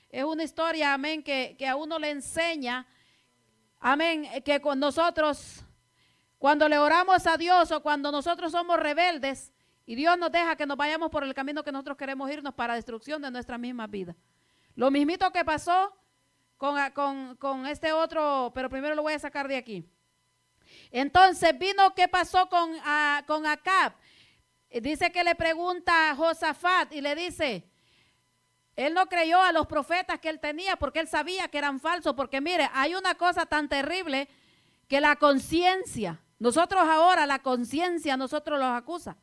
Es una historia, amén, que a uno le enseña, amén, que con nosotros, cuando le oramos a Dios o cuando nosotros somos rebeldes y Dios nos deja que nos vayamos por el camino que nosotros queremos irnos para destrucción de nuestra misma vida. Lo mismito que pasó con este otro, pero primero lo voy a sacar de aquí. Entonces vino, ¿qué pasó con Acab? Dice que le pregunta a Josafat y le dice, él no creyó a los profetas que él tenía porque él sabía que eran falsos, porque mire, hay una cosa tan terrible que la conciencia, nosotros ahora la conciencia nosotros los acusa.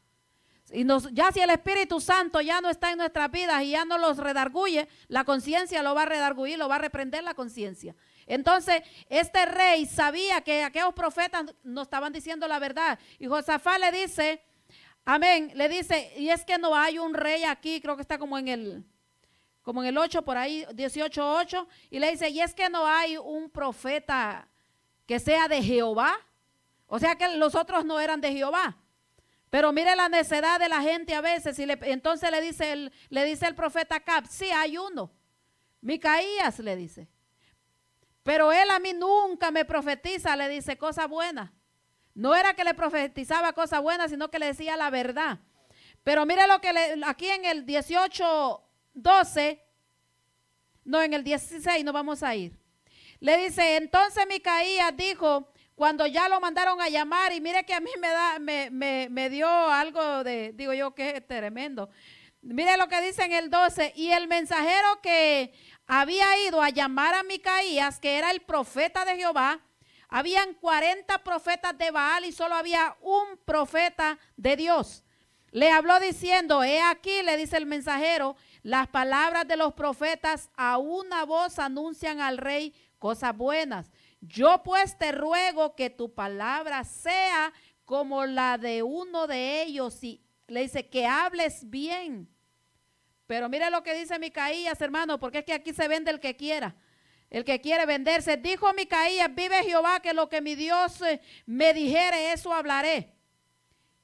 Y ya si el Espíritu Santo ya no está en nuestras vidas y ya no los redarguye, la conciencia lo va a redarguir, lo va a reprender la conciencia. Entonces, este rey sabía que aquellos profetas no estaban diciendo la verdad. Y Josafat le dice, amén, le dice, y es que no hay un rey aquí, creo que está como en el 8 por ahí, 18:8, y le dice, y es que no hay un profeta que sea de Jehová. O sea que los otros no eran de Jehová. Pero mire la necedad de la gente a veces. Entonces le dice el profeta Acab, sí hay uno, Micaías le dice. Pero él a mí nunca me profetiza, le dice cosas buenas. No era que le profetizaba cosas buenas, sino que le decía la verdad. Pero mire lo que aquí en el 18:12, no, en el 16 nos vamos a ir. Le dice, entonces Micaías dijo, cuando ya lo mandaron a llamar, y mire que a mí me dio algo de, digo yo que es tremendo. Mire lo que dice en el 12, y el mensajero que había ido a llamar a Micaías, que era el profeta de Jehová, habían 40 profetas de Baal y solo había un profeta de Dios. Le habló diciendo, he aquí, le dice el mensajero, las palabras de los profetas a una voz anuncian al rey cosas buenas. Yo pues te ruego que tu palabra sea como la de uno de ellos, y le dice que hables bien. Pero mire lo que dice Micaías, hermano, porque es que aquí se vende el que quiera. El que quiere venderse. Dijo Micaías, vive Jehová, que lo que mi Dios me dijere, eso hablaré.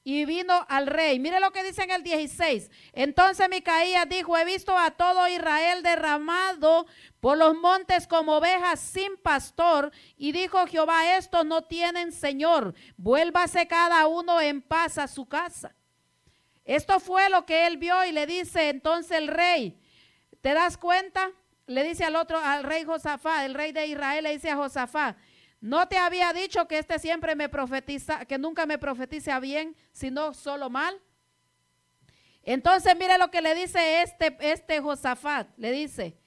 Y vino al rey. Mire lo que dice en el 16. Entonces Micaías dijo, he visto a todo Israel derramado por los montes como ovejas sin pastor. Y dijo Jehová, estos no tienen señor. Vuélvase cada uno en paz a su casa. Esto fue lo que él vio y le dice entonces el rey, ¿te das cuenta? le dice al otro, al rey Josafat, el rey de Israel le dice a Josafat, ¿no te había dicho que este siempre me profetiza, que nunca me profetiza bien, sino solo mal? Entonces mire lo que le dice este Josafat, le dice,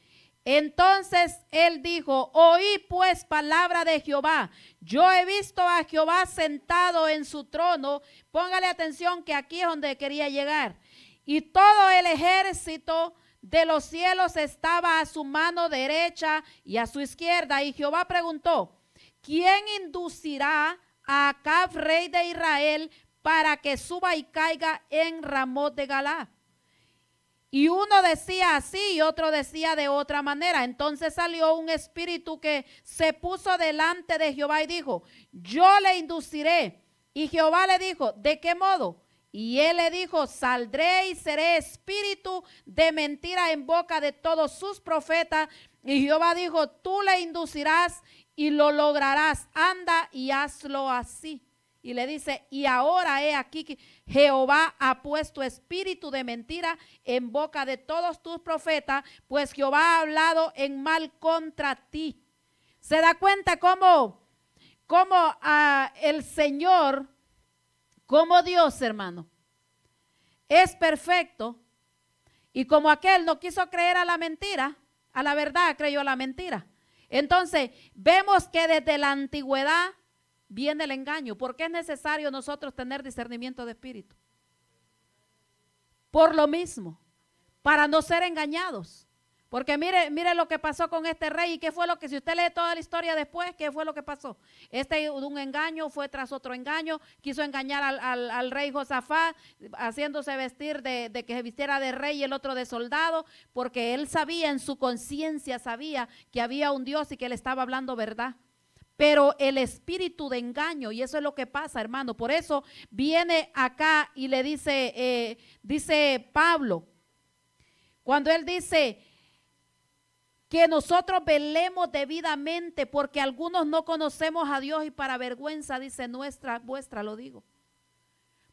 entonces él dijo, oí pues palabra de Jehová, yo he visto a Jehová sentado en su trono, póngale atención que aquí es donde quería llegar, y todo el ejército de los cielos estaba a su mano derecha y a su izquierda, y Jehová preguntó, ¿quién inducirá a Acab, rey de Israel, para que suba y caiga en Ramot de Galaad? Y uno decía así y otro decía de otra manera. Entonces salió un espíritu que se puso delante de Jehová y dijo, yo le induciré. Y Jehová le dijo, ¿de qué modo? Y él le dijo, saldré y seré espíritu de mentira en boca de todos sus profetas. Y Jehová dijo, tú le inducirás y lo lograrás. Anda y hazlo así. Y le dice, y ahora he aquí que Jehová ha puesto espíritu de mentira en boca de todos tus profetas, pues Jehová ha hablado en mal contra ti. ¿Se da cuenta cómo el Señor, como Dios, hermano, es perfecto? Y como aquel no quiso creer a la mentira, a la verdad creyó a la mentira. Entonces, vemos que desde la antigüedad viene el engaño. ¿Por qué es necesario nosotros tener discernimiento de espíritu? Por lo mismo, para no ser engañados. Porque mire lo que pasó con este rey y qué fue lo que, si usted lee toda la historia después, qué fue lo que pasó. Un engaño fue tras otro engaño, quiso engañar al rey Josafat, haciéndose vestir de que se vistiera de rey y el otro de soldado, porque él sabía, en su conciencia sabía que había un Dios y que él estaba hablando verdad. Pero el espíritu de engaño, y eso es lo que pasa, hermano. Por eso viene acá y le dice, dice Pablo, cuando él dice que nosotros velemos debidamente, porque algunos no conocemos a Dios y para vergüenza, dice vuestra lo digo.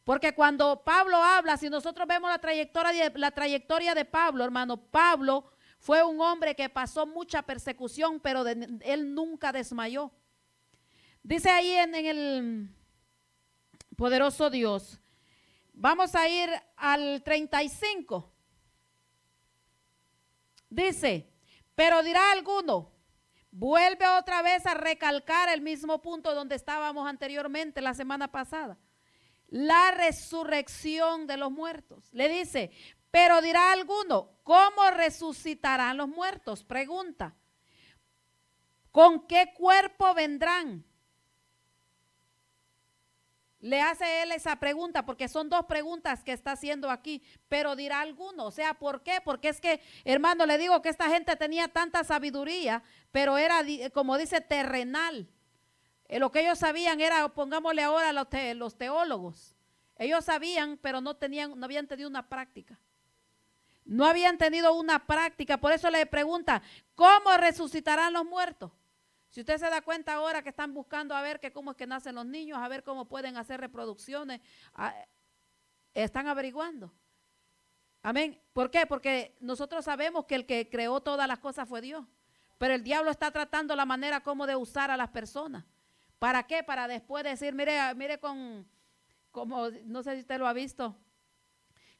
Porque cuando Pablo habla, si nosotros vemos la trayectoria de Pablo, hermano, Pablo fue un hombre que pasó mucha persecución, pero él nunca desmayó. Dice ahí en el poderoso Dios, vamos a ir al 35. Dice, pero dirá alguno, vuelve otra vez a recalcar el mismo punto donde estábamos anteriormente la semana pasada. La resurrección de los muertos. Le dice, pero dirá alguno, ¿cómo resucitarán los muertos? Pregunta, ¿con qué cuerpo vendrán? Le hace él esa pregunta porque son dos preguntas que está haciendo aquí, pero dirá alguno, o sea, ¿por qué? Porque es que, hermano, le digo que esta gente tenía tanta sabiduría, pero era, como dice, terrenal. Lo que ellos sabían era, pongámosle ahora los teólogos, ellos sabían, pero no habían tenido una práctica. No habían tenido una práctica, por eso le pregunta, ¿cómo resucitarán los muertos? Si usted se da cuenta ahora que están buscando a ver cómo es que nacen los niños, a ver cómo pueden hacer reproducciones, están averiguando. Amén. ¿Por qué? Porque nosotros sabemos que el que creó todas las cosas fue Dios. Pero el diablo está tratando la manera como de usar a las personas. ¿Para qué? Para después decir, mire como no sé si usted lo ha visto,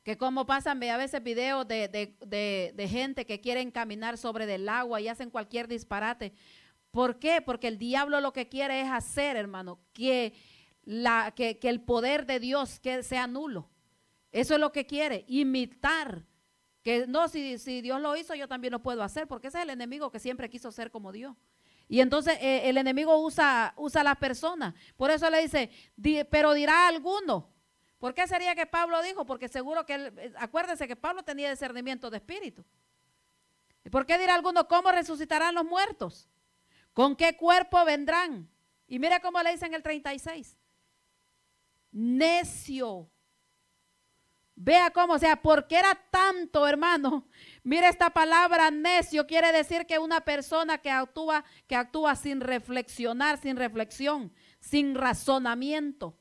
que como pasan a veces videos de gente que quieren caminar sobre del agua y hacen cualquier disparate. ¿Por qué? Porque el diablo lo que quiere es hacer, hermano, que el poder de Dios sea nulo. Eso es lo que quiere, imitar. Que no, si Dios lo hizo, yo también lo puedo hacer, porque ese es el enemigo que siempre quiso ser como Dios. Y entonces el enemigo usa a las personas. Por eso le dice, pero dirá alguno. ¿Por qué sería que Pablo dijo? Porque seguro que acuérdense que Pablo tenía discernimiento de espíritu. ¿Y por qué dirá alguno, cómo resucitarán los muertos? ¿Con qué cuerpo vendrán? Y mira cómo le dicen el 36. Necio. Vea cómo, o sea, ¿por qué era tanto, hermano? Mira esta palabra necio, quiere decir que una persona que actúa sin reflexionar, sin reflexión, sin razonamiento.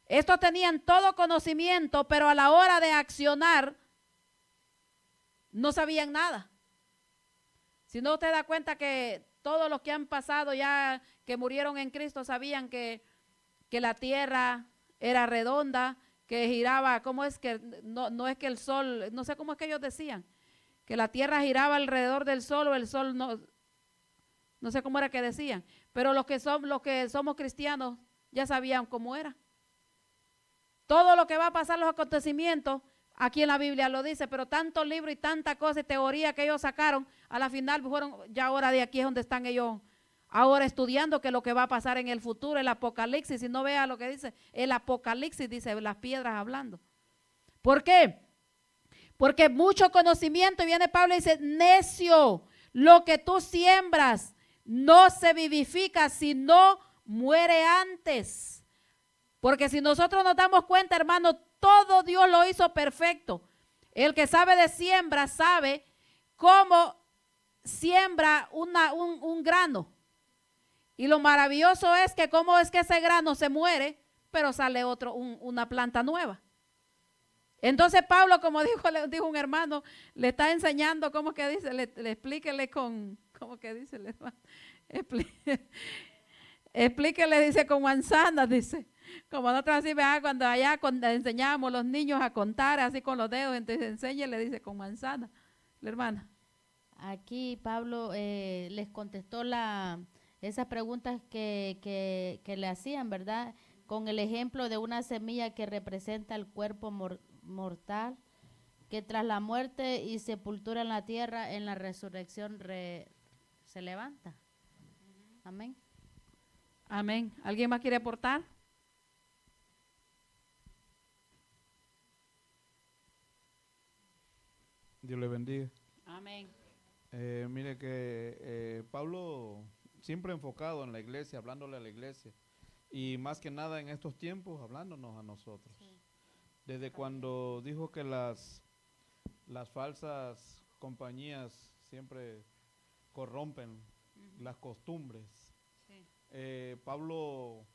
Estos tenían todo conocimiento, pero a la hora de accionar no sabían nada. Si no te das cuenta que todos los que han pasado ya, que murieron en Cristo, sabían que la tierra era redonda, que giraba, ¿cómo es que? No es que el sol, no sé cómo es que ellos decían, que la tierra giraba alrededor del sol o el sol no sé cómo era que decían, pero los que somos cristianos ya sabían cómo era. Todo lo que va a pasar, los acontecimientos, aquí en la Biblia lo dice, pero tantos libros y tanta cosa y teoría que ellos sacaron, a la final fueron, ya ahora de aquí es donde están ellos ahora estudiando que lo que va a pasar en el futuro, el Apocalipsis. Si no vea lo que dice, el Apocalipsis dice las piedras hablando. ¿Por qué? Porque mucho conocimiento, y viene Pablo y dice, necio, lo que tú siembras no se vivifica, sino muere antes. Porque si nosotros nos damos cuenta, hermano, todo Dios lo hizo perfecto. El que sabe de siembra sabe cómo siembra un grano. Y lo maravilloso es que cómo es que ese grano se muere, pero sale una planta nueva. Entonces Pablo, como dijo un hermano, le está enseñando cómo que dice, le explíquele ¿cómo que dice el hermano? Explíquele, dice, con manzanas, dice. Como nosotros así, cuando enseñábamos a los niños a contar así con los dedos, entonces enséñele, dice, con manzana, la hermana. Aquí Pablo les contestó esas preguntas que le hacían, ¿verdad? Con el ejemplo de una semilla que representa el cuerpo mortal, que tras la muerte y sepultura en la tierra, en la resurrección se levanta. Amén. Amén. ¿Alguien más quiere aportar? Dios le bendiga. Amén. Mire que Pablo siempre enfocado en la iglesia, hablándole a la iglesia, y más que nada en estos tiempos hablándonos a nosotros. Sí. Desde cuando dijo que las falsas compañías siempre corrompen las costumbres. Sí. Pablo,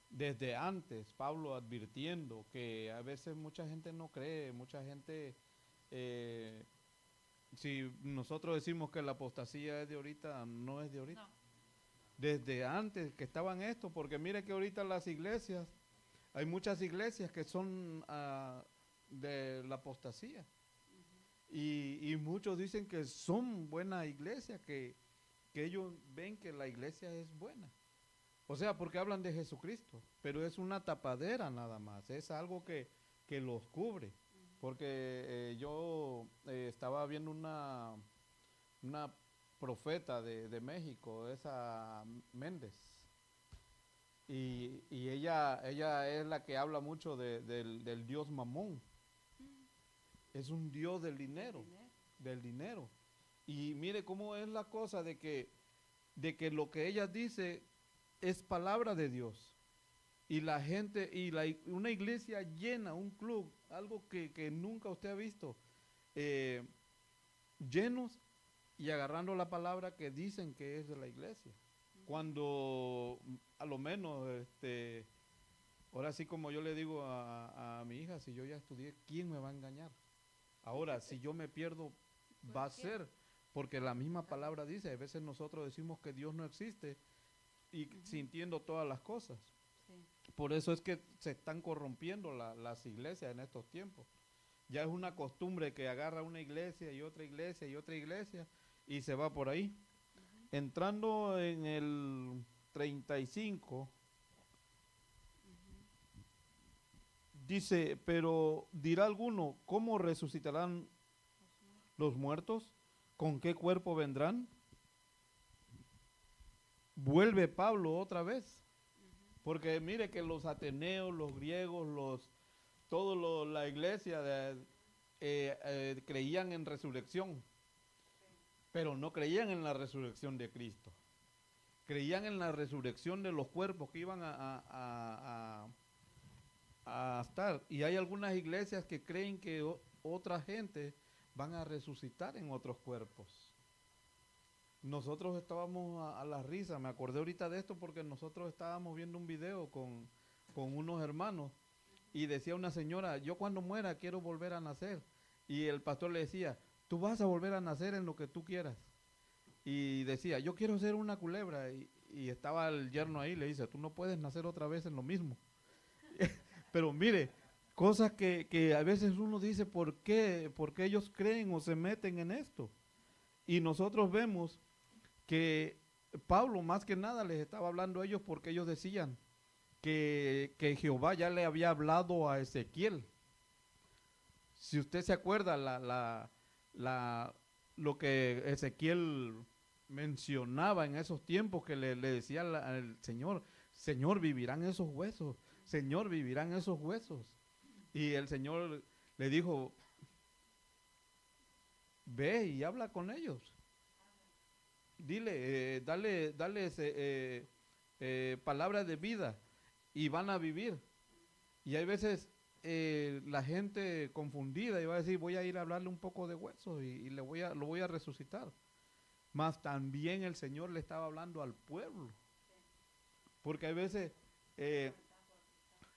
desde antes, Pablo advirtiendo que a veces mucha gente no cree, mucha gente... si nosotros decimos que la apostasía es de ahorita, no es de ahorita. No. Desde antes que estaban esto, porque mire que ahorita las iglesias, hay muchas iglesias que son de la apostasía. Y muchos dicen que son buenas iglesias, que ellos ven que la iglesia es buena. O sea, porque hablan de Jesucristo, pero es una tapadera nada más, es algo que los cubre. Porque yo estaba viendo una profeta de México, esa Méndez, y ella es la que habla mucho del dios Mamón. Es un dios del dinero. Y mire cómo es la cosa de que lo que ella dice es palabra de Dios. Y la gente, una iglesia llena, un club, algo que nunca usted ha visto, llenos y agarrando la palabra que dicen que es de la iglesia. Cuando a lo menos, ahora sí como yo le digo a mi hija, si yo ya estudié, ¿quién me va a engañar? Ahora, si yo me pierdo, va a ser, porque la misma palabra dice, a veces nosotros decimos que Dios no existe y sintiendo todas las cosas. Por eso es que se están corrompiendo las iglesias en estos tiempos. Ya es una costumbre que agarra una iglesia y otra iglesia y otra iglesia y se va por ahí. Entrando en el 35, dice, pero dirá alguno, ¿cómo resucitarán los muertos? ¿Con qué cuerpo vendrán? Vuelve Pablo otra vez. Porque mire que los ateneos, los griegos, la iglesia creían en resurrección, pero no creían en la resurrección de Cristo. Creían en la resurrección de los cuerpos que iban a estar. Y hay algunas iglesias que creen que otra gente van a resucitar en otros cuerpos. Nosotros estábamos a la risa, me acordé ahorita de esto porque nosotros estábamos viendo un video con unos hermanos y decía una señora, yo cuando muera quiero volver a nacer. Y el pastor le decía, tú vas a volver a nacer en lo que tú quieras. y decía, yo quiero ser una culebra. Y estaba el yerno ahí, le dice, tú no puedes nacer otra vez en lo mismo. Pero mire, cosas que a veces uno dice, ¿por qué? ¿Por qué ellos creen o se meten en esto? Y nosotros vemos que Pablo más que nada les estaba hablando a ellos porque ellos decían que Jehová ya le había hablado a Ezequiel. Si usted se acuerda lo que Ezequiel mencionaba en esos tiempos, que le decía al Señor, Señor, vivirán esos huesos, Señor, vivirán esos huesos. Y el Señor le dijo, ve y habla con ellos. Dile, dale palabras de vida y van a vivir. Y hay veces la gente confundida y va a decir, voy a ir a hablarle un poco de hueso y lo voy a resucitar. Mas también el Señor le estaba hablando al pueblo. Porque hay veces, en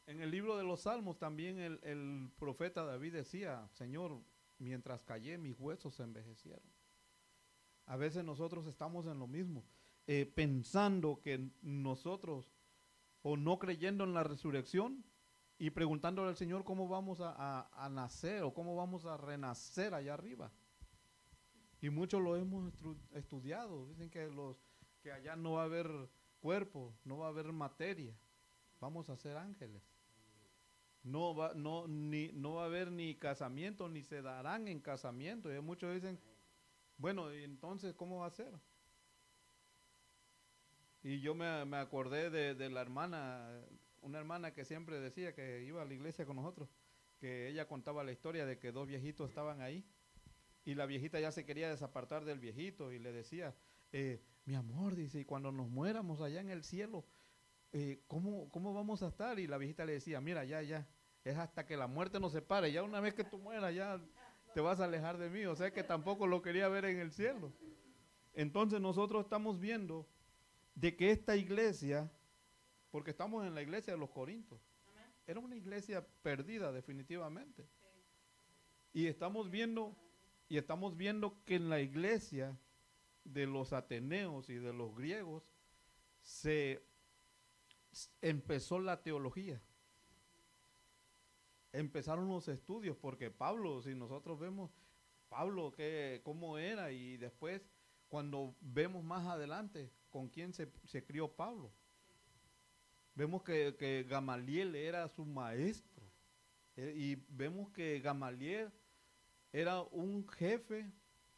el libro de los Salmos también el profeta David decía, Señor, mientras callé mis huesos se envejecieron. A veces nosotros estamos en lo mismo, pensando que nosotros, o no creyendo en la resurrección, y preguntándole al Señor cómo vamos a nacer o cómo vamos a renacer allá arriba. Y muchos lo hemos estudiado, dicen que allá no va a haber cuerpo, no va a haber materia, vamos a ser ángeles. No va a haber ni casamiento, ni se darán en casamiento. Y muchos dicen, bueno, ¿y entonces cómo va a ser? Y yo me acordé de la hermana, una hermana que siempre decía que iba a la iglesia con nosotros, que ella contaba la historia de que dos viejitos estaban ahí y la viejita ya se quería desapartar del viejito y le decía, mi amor, dice, y cuando nos muéramos allá en el cielo, ¿cómo vamos a estar? Y la viejita le decía, mira, ya, es hasta que la muerte nos separe, ya una vez que tú mueras ya te vas a alejar de mí, o sea que tampoco lo quería ver en el cielo. Entonces nosotros estamos viendo de que esta iglesia, porque estamos en la iglesia de los Corintios, era una iglesia perdida definitivamente. Y estamos viendo que en la iglesia de los ateneos y de los griegos se empezó la teología. Empezaron los estudios, porque Pablo, si nosotros vemos Pablo cómo era, y después cuando vemos más adelante con quién se crió Pablo, vemos que Gamaliel era su maestro, y vemos que Gamaliel era un jefe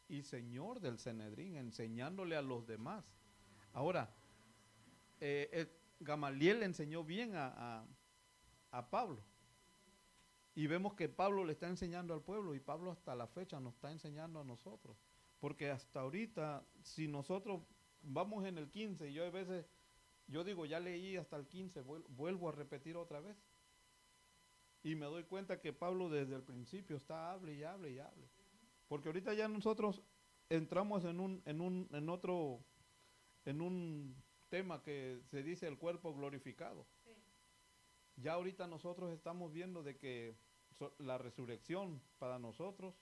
y señor del Sanedrín, enseñándole a los demás. Ahora, Gamaliel le enseñó bien a Pablo. Y vemos que Pablo le está enseñando al pueblo, y Pablo hasta la fecha nos está enseñando a nosotros. Porque hasta ahorita, si nosotros vamos en el 15, y yo a veces, yo digo, ya leí hasta el 15, vuelvo a repetir otra vez. Y me doy cuenta que Pablo desde el principio está hable y hable y hable. Porque ahorita ya nosotros entramos en un tema que se dice el cuerpo glorificado. Sí. Ya ahorita nosotros estamos viendo de que la resurrección para nosotros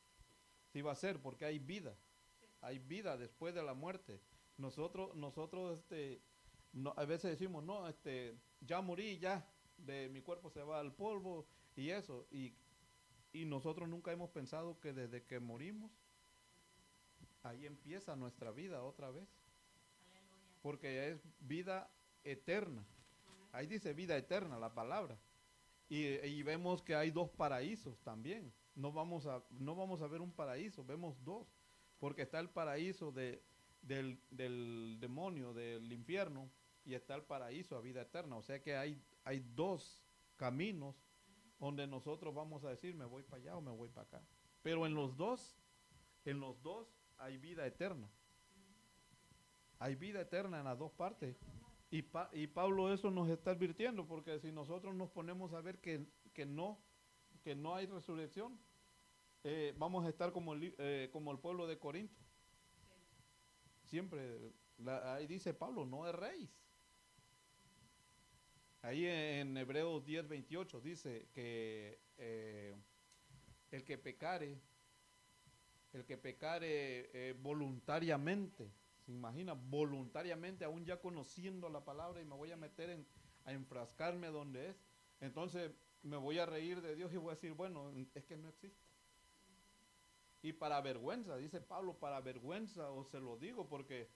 sí va a ser, porque hay vida. Sí. Hay vida después de la muerte. Nosotros a veces decimos, no, ya morí, ya, de mi cuerpo se va al polvo y eso. Y nosotros nunca hemos pensado que desde que morimos, ahí empieza nuestra vida otra vez. Aleluya. Porque es vida eterna. Ahí dice vida eterna la palabra. Y vemos que hay dos paraísos también. No vamos a ver un paraíso, vemos dos. Porque está el paraíso del demonio, del infierno, y está el paraíso a vida eterna. O sea que hay dos caminos donde nosotros vamos a decir, me voy para allá o me voy para acá. Pero en los dos hay vida eterna. Hay vida eterna en las dos partes. Y Pablo eso nos está advirtiendo, porque si nosotros nos ponemos a ver que no hay resurrección, vamos a estar como el pueblo de Corinto. Siempre, ahí dice Pablo, no erréis. Ahí en Hebreos 10:28 dice que el que pecare voluntariamente ¿Se imagina? Voluntariamente, aún ya conociendo la palabra, y me voy a meter a enfrascarme donde es. Entonces me voy a reír de Dios y voy a decir, bueno, es que no existe. Y para vergüenza, dice Pablo, para vergüenza os se lo digo, porque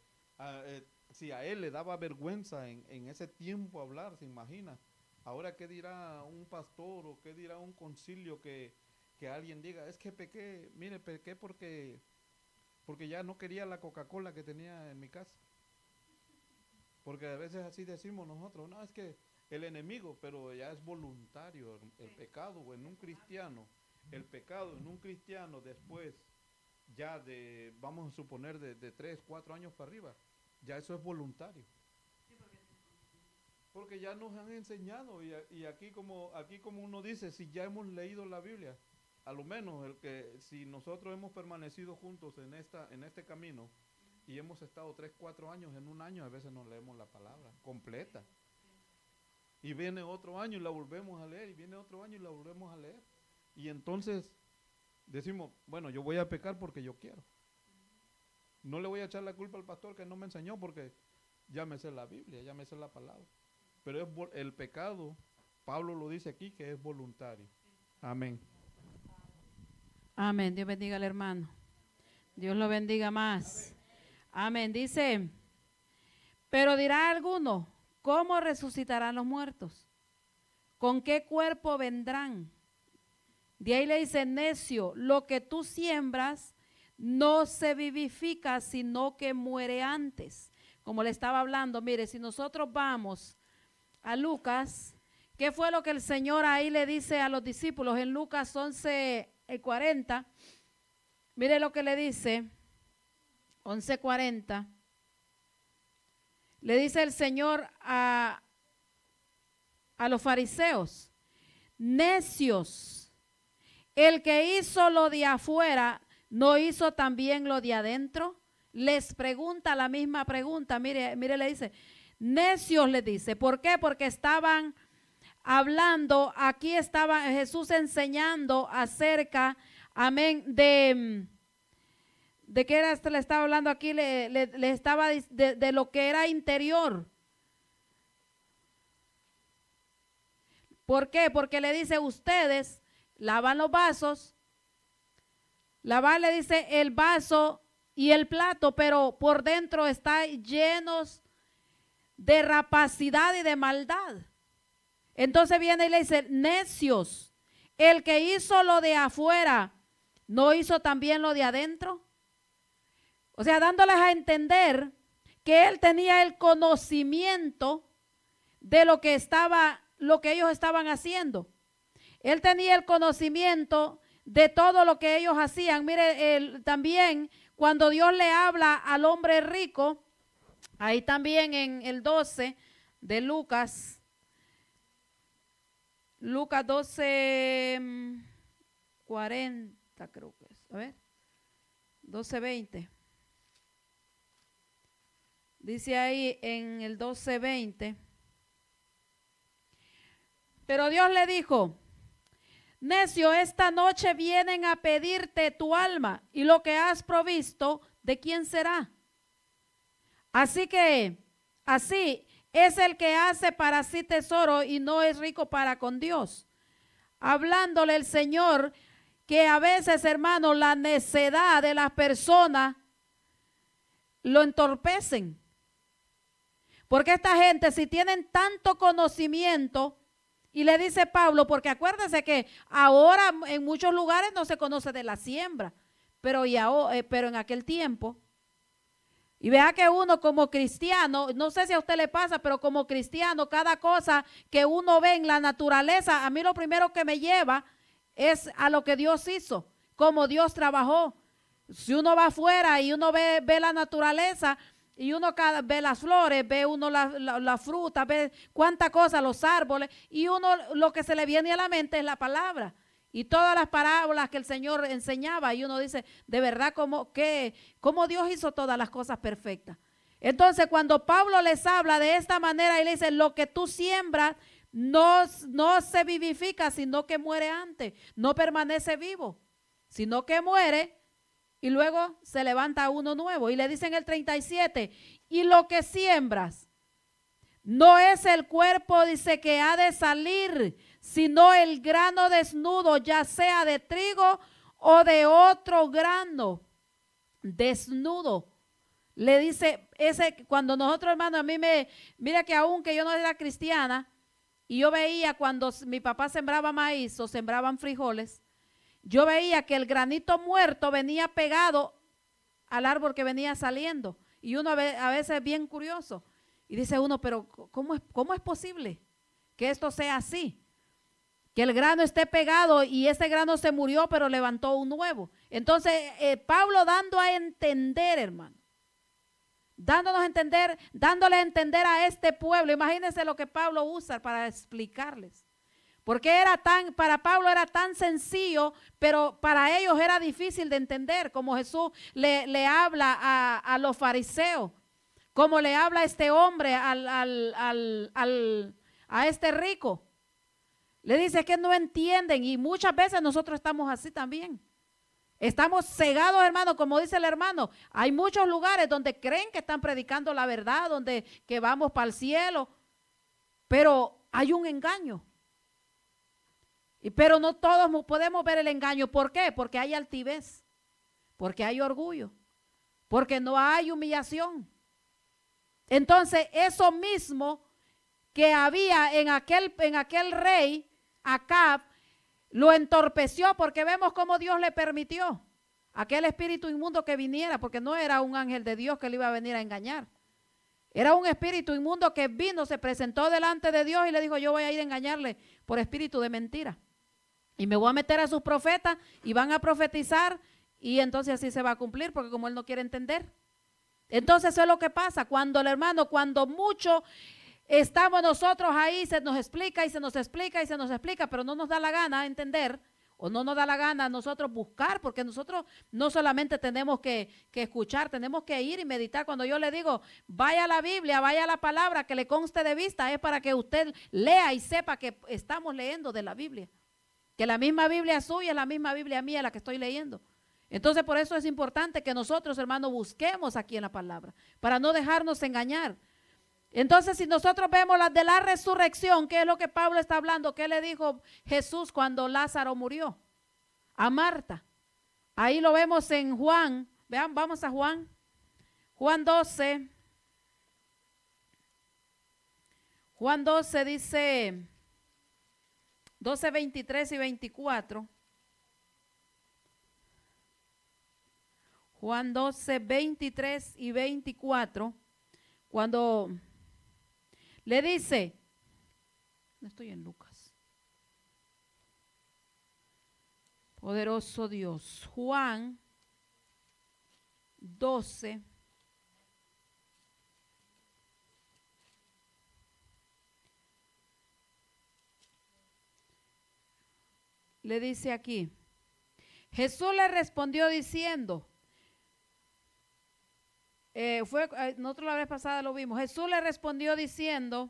si a él le daba vergüenza en ese tiempo hablar, se imagina. Ahora, ¿qué dirá un pastor o qué dirá un concilio que alguien diga, es que pequé, mire, pequé porque ya no quería la Coca-Cola que tenía en mi casa? Porque a veces así decimos nosotros, no, es que el enemigo, pero ya es voluntario el pecado en un cristiano. El pecado en un cristiano después ya de, vamos a suponer, de 3, 4 años para arriba, ya eso es voluntario. Porque ya nos han enseñado y aquí como uno dice, si ya hemos leído la Biblia, a lo menos si nosotros hemos permanecido juntos en este camino y hemos estado 3, 4 años, en un año a veces no leemos la palabra completa. Y viene otro año y la volvemos a leer, y viene otro año y la volvemos a leer. Y entonces decimos, bueno, yo voy a pecar porque yo quiero. No le voy a echar la culpa al pastor que no me enseñó, porque ya me sé la Biblia, ya me sé la palabra. Pero el pecado, Pablo lo dice aquí, que es voluntario. Amén. Amén. Dios bendiga al hermano. Dios lo bendiga más. Amén. Dice, pero dirá alguno, ¿cómo resucitarán los muertos? ¿Con qué cuerpo vendrán? De ahí le dice, necio, lo que tú siembras no se vivifica, sino que muere antes. Como le estaba hablando, mire, si nosotros vamos a Lucas, ¿qué fue lo que el Señor ahí le dice a los discípulos en Lucas 11:40? Mire lo que le dice, 11:40. Le dice el Señor a los fariseos, necios, el que hizo lo de afuera, ¿no hizo también lo de adentro? Les pregunta la misma pregunta, mire, le dice, necios le dice, ¿por qué? Porque estaban hablando, aquí estaba Jesús enseñando acerca, amén, de qué era, le estaba hablando aquí, le estaba de lo que era interior. ¿Por qué? Porque le dice, ustedes lavan los vasos, lavar le dice el vaso y el plato, pero por dentro está llenos de rapacidad y de maldad. Entonces viene y le dice, necios, el que hizo lo de afuera, ¿no hizo también lo de adentro? O sea, dándoles a entender que él tenía el conocimiento de lo que ellos estaban haciendo. Él tenía el conocimiento de todo lo que ellos hacían. Mire, también cuando Dios le habla al hombre rico, ahí también en el 12 de Lucas 12:40 creo que es. A ver, 12:20. Dice ahí en el 12:20. Pero Dios le dijo, necio, esta noche vienen a pedirte tu alma y lo que has provisto, ¿de quién será? Así es el que hace para sí tesoro y no es rico para con Dios. Hablándole el Señor que a veces, hermano, la necedad de las personas lo entorpecen. Porque esta gente, si tienen tanto conocimiento, y le dice Pablo, porque acuérdense que ahora en muchos lugares no se conoce de la siembra, pero en aquel tiempo. Y vea que uno como cristiano, no sé si a usted le pasa, pero como cristiano, cada cosa que uno ve en la naturaleza, a mí lo primero que me lleva es a lo que Dios hizo, cómo Dios trabajó. Si uno va afuera y uno ve la naturaleza, y uno ve las flores, ve uno la fruta, ve cuántas cosas, los árboles, y uno lo que se le viene a la mente es la palabra. Y todas las parábolas que el Señor enseñaba, y uno dice, de verdad, ¿cómo Dios hizo todas las cosas perfectas? Entonces, cuando Pablo les habla de esta manera, y le dice, lo que tú siembras no se vivifica, sino que muere antes, no permanece vivo, sino que muere Y luego se levanta uno nuevo. Y le dice en el 37, y lo que siembras no es el cuerpo, dice, que ha de salir, sino el grano desnudo, ya sea de trigo o de otro grano desnudo. Le dice, cuando nosotros, hermano, mira que aunque yo no era cristiana, y yo veía cuando mi papá sembraba maíz o sembraban frijoles, yo veía que el granito muerto venía pegado al árbol que venía saliendo. Y uno a veces es bien curioso. Y dice uno, pero ¿cómo es posible que esto sea así? Que el grano esté pegado y ese grano se murió, pero levantó un nuevo. Entonces, Pablo dando a entender, hermano, dándole a entender a este pueblo. Imagínense lo que Pablo usa para explicarles. Porque para Pablo era tan sencillo, pero para ellos era difícil de entender, como Jesús le habla a los fariseos, como le habla a este hombre, a este rico. Le dice que no entienden, y muchas veces nosotros estamos así también. Estamos cegados, hermano, como dice el hermano. Hay muchos lugares donde creen que están predicando la verdad, donde que vamos para el cielo, pero hay un engaño. Pero no todos podemos ver el engaño. ¿Por qué? Porque hay altivez, porque hay orgullo, porque no hay humillación. Entonces, eso mismo que había en aquel rey, Acab, lo entorpeció, porque vemos cómo Dios le permitió aquel espíritu inmundo que viniera, porque no era un ángel de Dios que le iba a venir a engañar. Era un espíritu inmundo que vino, se presentó delante de Dios y le dijo, yo voy a ir a engañarle por espíritu de mentira. Y me voy a meter a sus profetas y van a profetizar, y entonces así se va a cumplir, porque como él no quiere entender. Entonces eso es lo que pasa cuando el hermano, cuando mucho estamos nosotros ahí, se nos explica y se nos explica y se nos explica, pero no nos da la gana entender, o no nos da la gana nosotros buscar, porque nosotros no solamente tenemos que escuchar, tenemos que ir y meditar. Cuando yo le digo, vaya a la Biblia, vaya a la palabra, que le conste de vista, es para que usted lea y sepa que estamos leyendo de la Biblia. Que la misma Biblia suya es la misma Biblia mía la que estoy leyendo. Entonces por eso es importante que nosotros, hermanos, busquemos aquí en la palabra, para no dejarnos engañar. Entonces, si nosotros vemos la de la resurrección, ¿qué es lo que Pablo está hablando? ¿Qué le dijo Jesús cuando Lázaro murió? A Marta. Ahí lo vemos en Juan. Vean, vamos a Juan. Juan 12. Juan 12 dice 12, 23 y 24. Juan 12, 23 y 24. Cuando le dice, no estoy en Lucas. Poderoso Dios. Juan 12. Le dice aquí, Jesús le respondió diciendo, nosotros la vez pasada lo vimos, Jesús le respondió diciendo,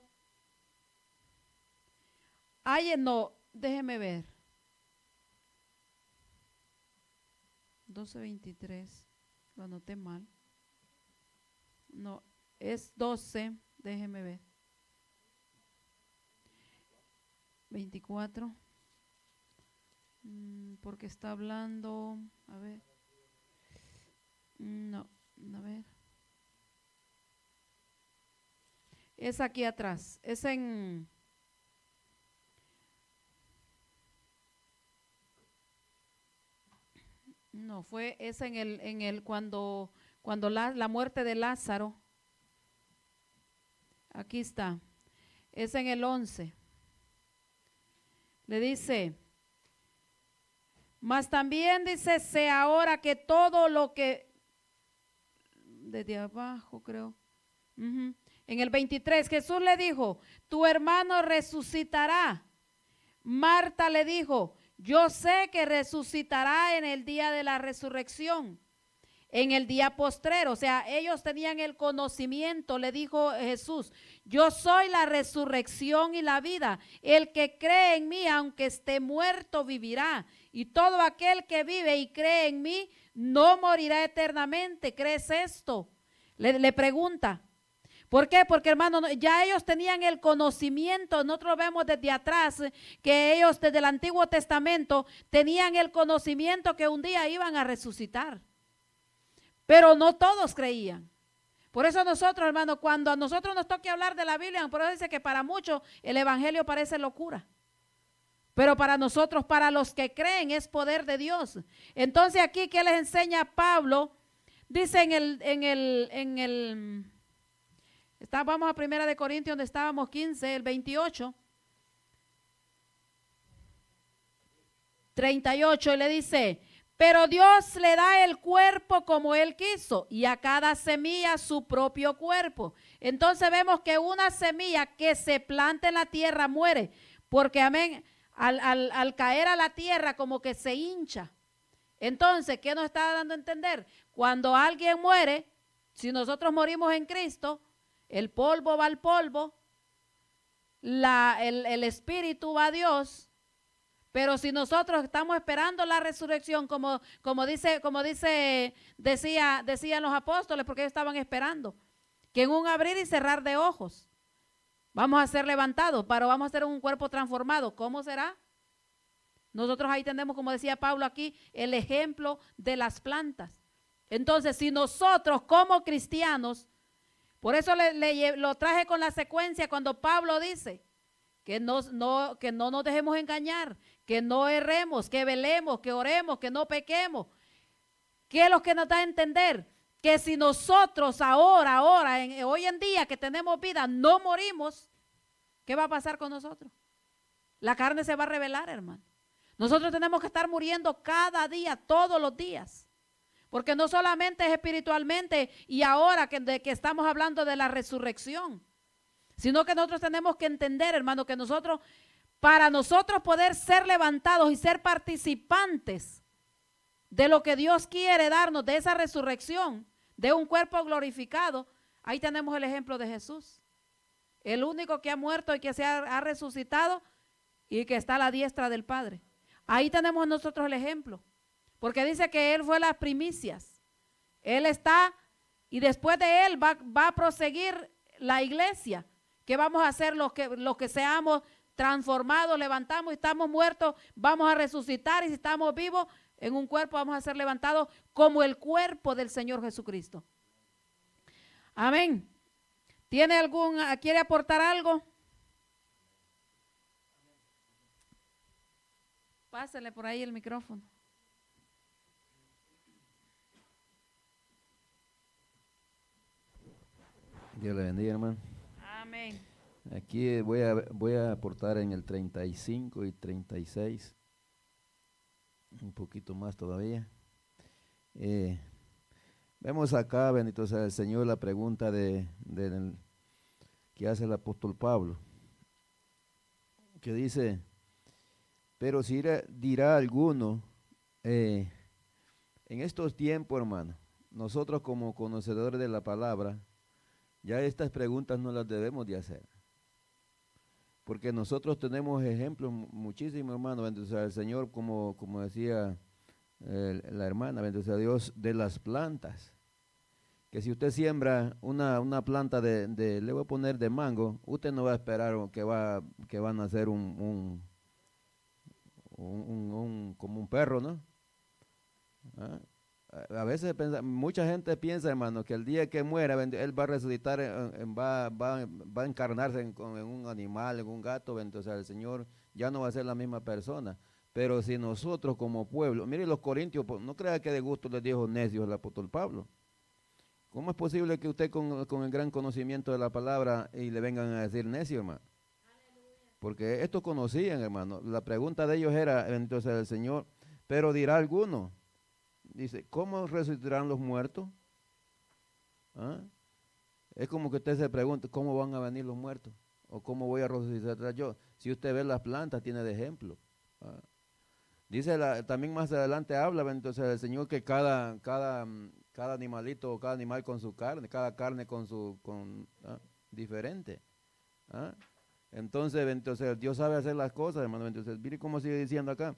no, déjeme ver, 12:23, lo anoté mal, no, es 12, déjeme ver, 24, porque está hablando, a ver, no, a ver. Es aquí atrás, es en no, es en el cuando la muerte de Lázaro. Aquí está. Es en el 11. Le dice, mas también dice, sé ahora que todo lo que desde abajo creo. En el 23, Jesús le dijo, tu hermano resucitará. Marta le dijo, yo sé que resucitará en el día de la resurrección, en el día postrero. O sea, ellos tenían el conocimiento, le dijo Jesús, yo soy la resurrección y la vida. El que cree en mí, aunque esté muerto, vivirá. Y todo aquel que vive y cree en mí, no morirá eternamente. ¿Crees esto? Le pregunta. ¿Por qué? Porque hermano, ya ellos tenían el conocimiento. Nosotros vemos desde atrás que ellos desde el Antiguo Testamento tenían el conocimiento que un día iban a resucitar. Pero no todos creían. Por eso nosotros, hermano, cuando a nosotros nos toque hablar de la Biblia, por eso dice que para muchos el evangelio parece locura. Pero para nosotros, para los que creen, es poder de Dios. Entonces aquí, ¿qué les enseña Pablo? Dice vamos a 1 de Corintios, donde estábamos 15, el 28. 38, y le dice, pero Dios le da el cuerpo como Él quiso, y a cada semilla su propio cuerpo. Entonces vemos que una semilla que se planta en la tierra muere, porque amén, al caer a la tierra como que se hincha. Entonces, ¿qué nos está dando a entender? Cuando alguien muere, si nosotros morimos en Cristo, el polvo va al polvo, el espíritu va a Dios. Pero si nosotros estamos esperando la resurrección, decían los apóstoles, porque ellos estaban esperando, que en un abrir y cerrar de ojos vamos a ser levantados, pero vamos a ser un cuerpo transformado. ¿Cómo será? Nosotros ahí tenemos, como decía Pablo aquí, el ejemplo de las plantas. Entonces, si nosotros como cristianos, por eso lo traje con la secuencia cuando Pablo dice que no nos dejemos engañar, que no erremos, que velemos, que oremos, que no pequemos. ¿Qué es lo que nos da a entender? Que si nosotros hoy en día que tenemos vida, no morimos, ¿qué va a pasar con nosotros? La carne se va a revelar, hermano. Nosotros tenemos que estar muriendo cada día, todos los días. Porque no solamente es espiritualmente y ahora que estamos hablando de la resurrección, sino que nosotros tenemos que entender, hermano, que para nosotros poder ser levantados y ser participantes de lo que Dios quiere darnos, de esa resurrección, de un cuerpo glorificado, ahí tenemos el ejemplo de Jesús. El único que ha muerto y que ha resucitado y que está a la diestra del Padre. Ahí tenemos nosotros el ejemplo. Porque dice que Él fue las primicias. Él está, y después de Él va a proseguir la iglesia. ¿Qué vamos a hacer los que seamos transformados, levantamos y estamos muertos? Vamos a resucitar, y si estamos vivos en un cuerpo, vamos a ser levantados como el cuerpo del Señor Jesucristo. Amén. ¿Quiere aportar algo? Pásale por ahí el micrófono. Dios le bendiga, hermano. Amén. Aquí voy a aportar en el 35 y 36, un poquito más todavía. Vemos acá, bendito sea el Señor, la pregunta que hace el apóstol Pablo, que dice, pero si dirá alguno, en estos tiempos, hermano, nosotros como conocedores de la palabra, ya estas preguntas no las debemos de hacer. Porque nosotros tenemos ejemplos muchísimos, hermano, bendito sea el Señor, como decía la hermana, bendito sea Dios, de las plantas. Que si usted siembra una planta le voy a poner de mango, usted no va a esperar que van a hacer como un perro, ¿no? ¿Ah? A veces mucha gente piensa, hermano, que el día que muera, él va a resucitar, va a encarnarse en un animal, en un gato, o sea, el Señor ya no va a ser la misma persona. Pero si nosotros como pueblo, mire los corintios, no crea que de gusto les dijo necios el apóstol Pablo. ¿Cómo es posible que usted con el gran conocimiento de la palabra y le vengan a decir necio, hermano? Porque estos conocían, hermano. La pregunta de ellos era, entonces el Señor, pero dirá alguno. Dice, ¿cómo resucitarán los muertos? ¿Ah? Es como que usted se pregunta, ¿cómo van a venir los muertos? ¿O cómo voy a resucitar yo? Si usted ve las plantas, tiene de ejemplo. ¿Ah? Dice, también más adelante habla, entonces el Señor, que cada animalito, cada animal con su carne, cada carne diferente. ¿Ah? Entonces, Dios sabe hacer las cosas, hermano. Entonces, mire cómo sigue diciendo acá.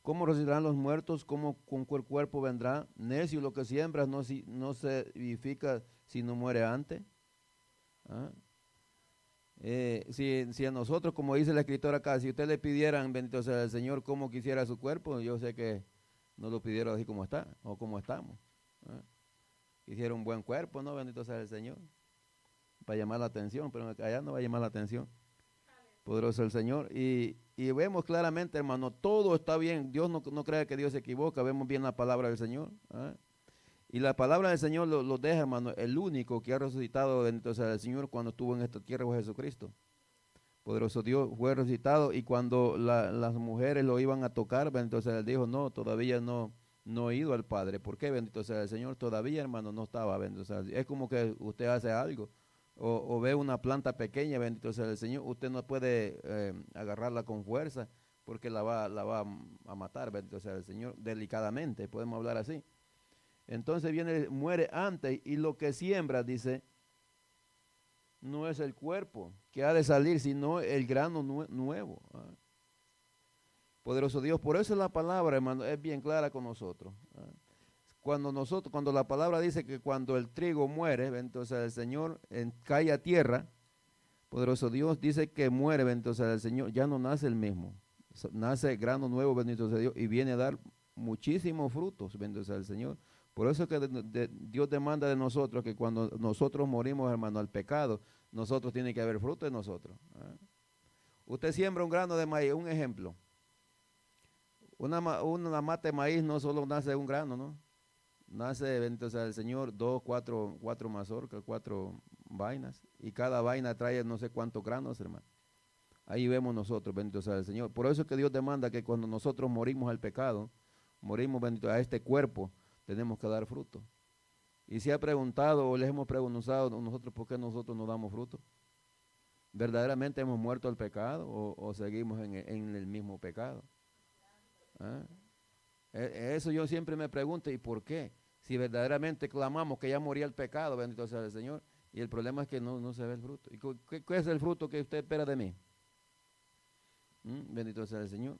¿Cómo resucitarán los muertos? ¿Cómo con qué cuerpo vendrá? Necio, lo que siembras no se vivifica si no muere antes. ¿Ah? Si a nosotros, como dice la escritora acá, si ustedes le pidieran, bendito sea el Señor, cómo quisiera su cuerpo, yo sé que no lo pidieron así como está, o como estamos. ¿Ah? Quisiera un buen cuerpo, ¿no? Bendito sea el Señor, para llamar la atención, pero allá no va a llamar la atención. Poderoso el Señor. Y vemos claramente, hermano, todo está bien. Dios no cree que Dios se equivoca, vemos bien la palabra del Señor. ¿Ah? Y la palabra del Señor lo deja, hermano, el único que ha resucitado, bendito sea el Señor, cuando estuvo en esta tierra fue Jesucristo. Poderoso Dios fue resucitado, y cuando las mujeres lo iban a tocar, bendito sea, él dijo, no, todavía no he ido al Padre. ¿Por qué? Bendito sea el Señor. Todavía, hermano, no estaba, bendito sea. Es como que usted hace algo, o ve una planta pequeña, bendito sea el Señor, usted no puede agarrarla con fuerza, porque la va a matar, bendito sea el Señor, delicadamente, podemos hablar así. Entonces muere antes, y lo que siembra, dice, no es el cuerpo que ha de salir, sino el grano nuevo. ¿Ah? Poderoso Dios, por eso la palabra, hermano, es bien clara con nosotros. ¿Ah? Cuando la palabra dice que cuando el trigo muere, entonces el Señor cae a tierra, poderoso Dios dice que muere, entonces el Señor ya no nace el mismo, nace grano nuevo, bendito sea Dios, y viene a dar muchísimos frutos, bendito sea el Señor. Por eso que Dios demanda de nosotros que cuando nosotros morimos, hermano, al pecado, nosotros tiene que haber fruto de nosotros. ¿Ah? Usted siembra un grano de maíz, un ejemplo. Una mata de maíz no solo nace un grano, ¿no? Nace, bendito sea el Señor, cuatro mazorcas, 4 vainas, y cada vaina trae no sé cuántos granos, hermano. Ahí vemos nosotros, bendito sea el Señor. Por eso es que Dios demanda que cuando nosotros morimos al pecado, morimos, bendito, a este cuerpo, tenemos que dar fruto. Y si ha preguntado o les hemos preguntado nosotros por qué nosotros no damos fruto. ¿Verdaderamente hemos muerto al pecado o seguimos en el mismo pecado? ¿Ah? Eso yo siempre me pregunto, ¿y por qué? Si verdaderamente clamamos que ya moría el pecado, bendito sea el Señor, y el problema es que no se ve el fruto. ¿Y qué es el fruto que usted espera de mí? Bendito sea el Señor.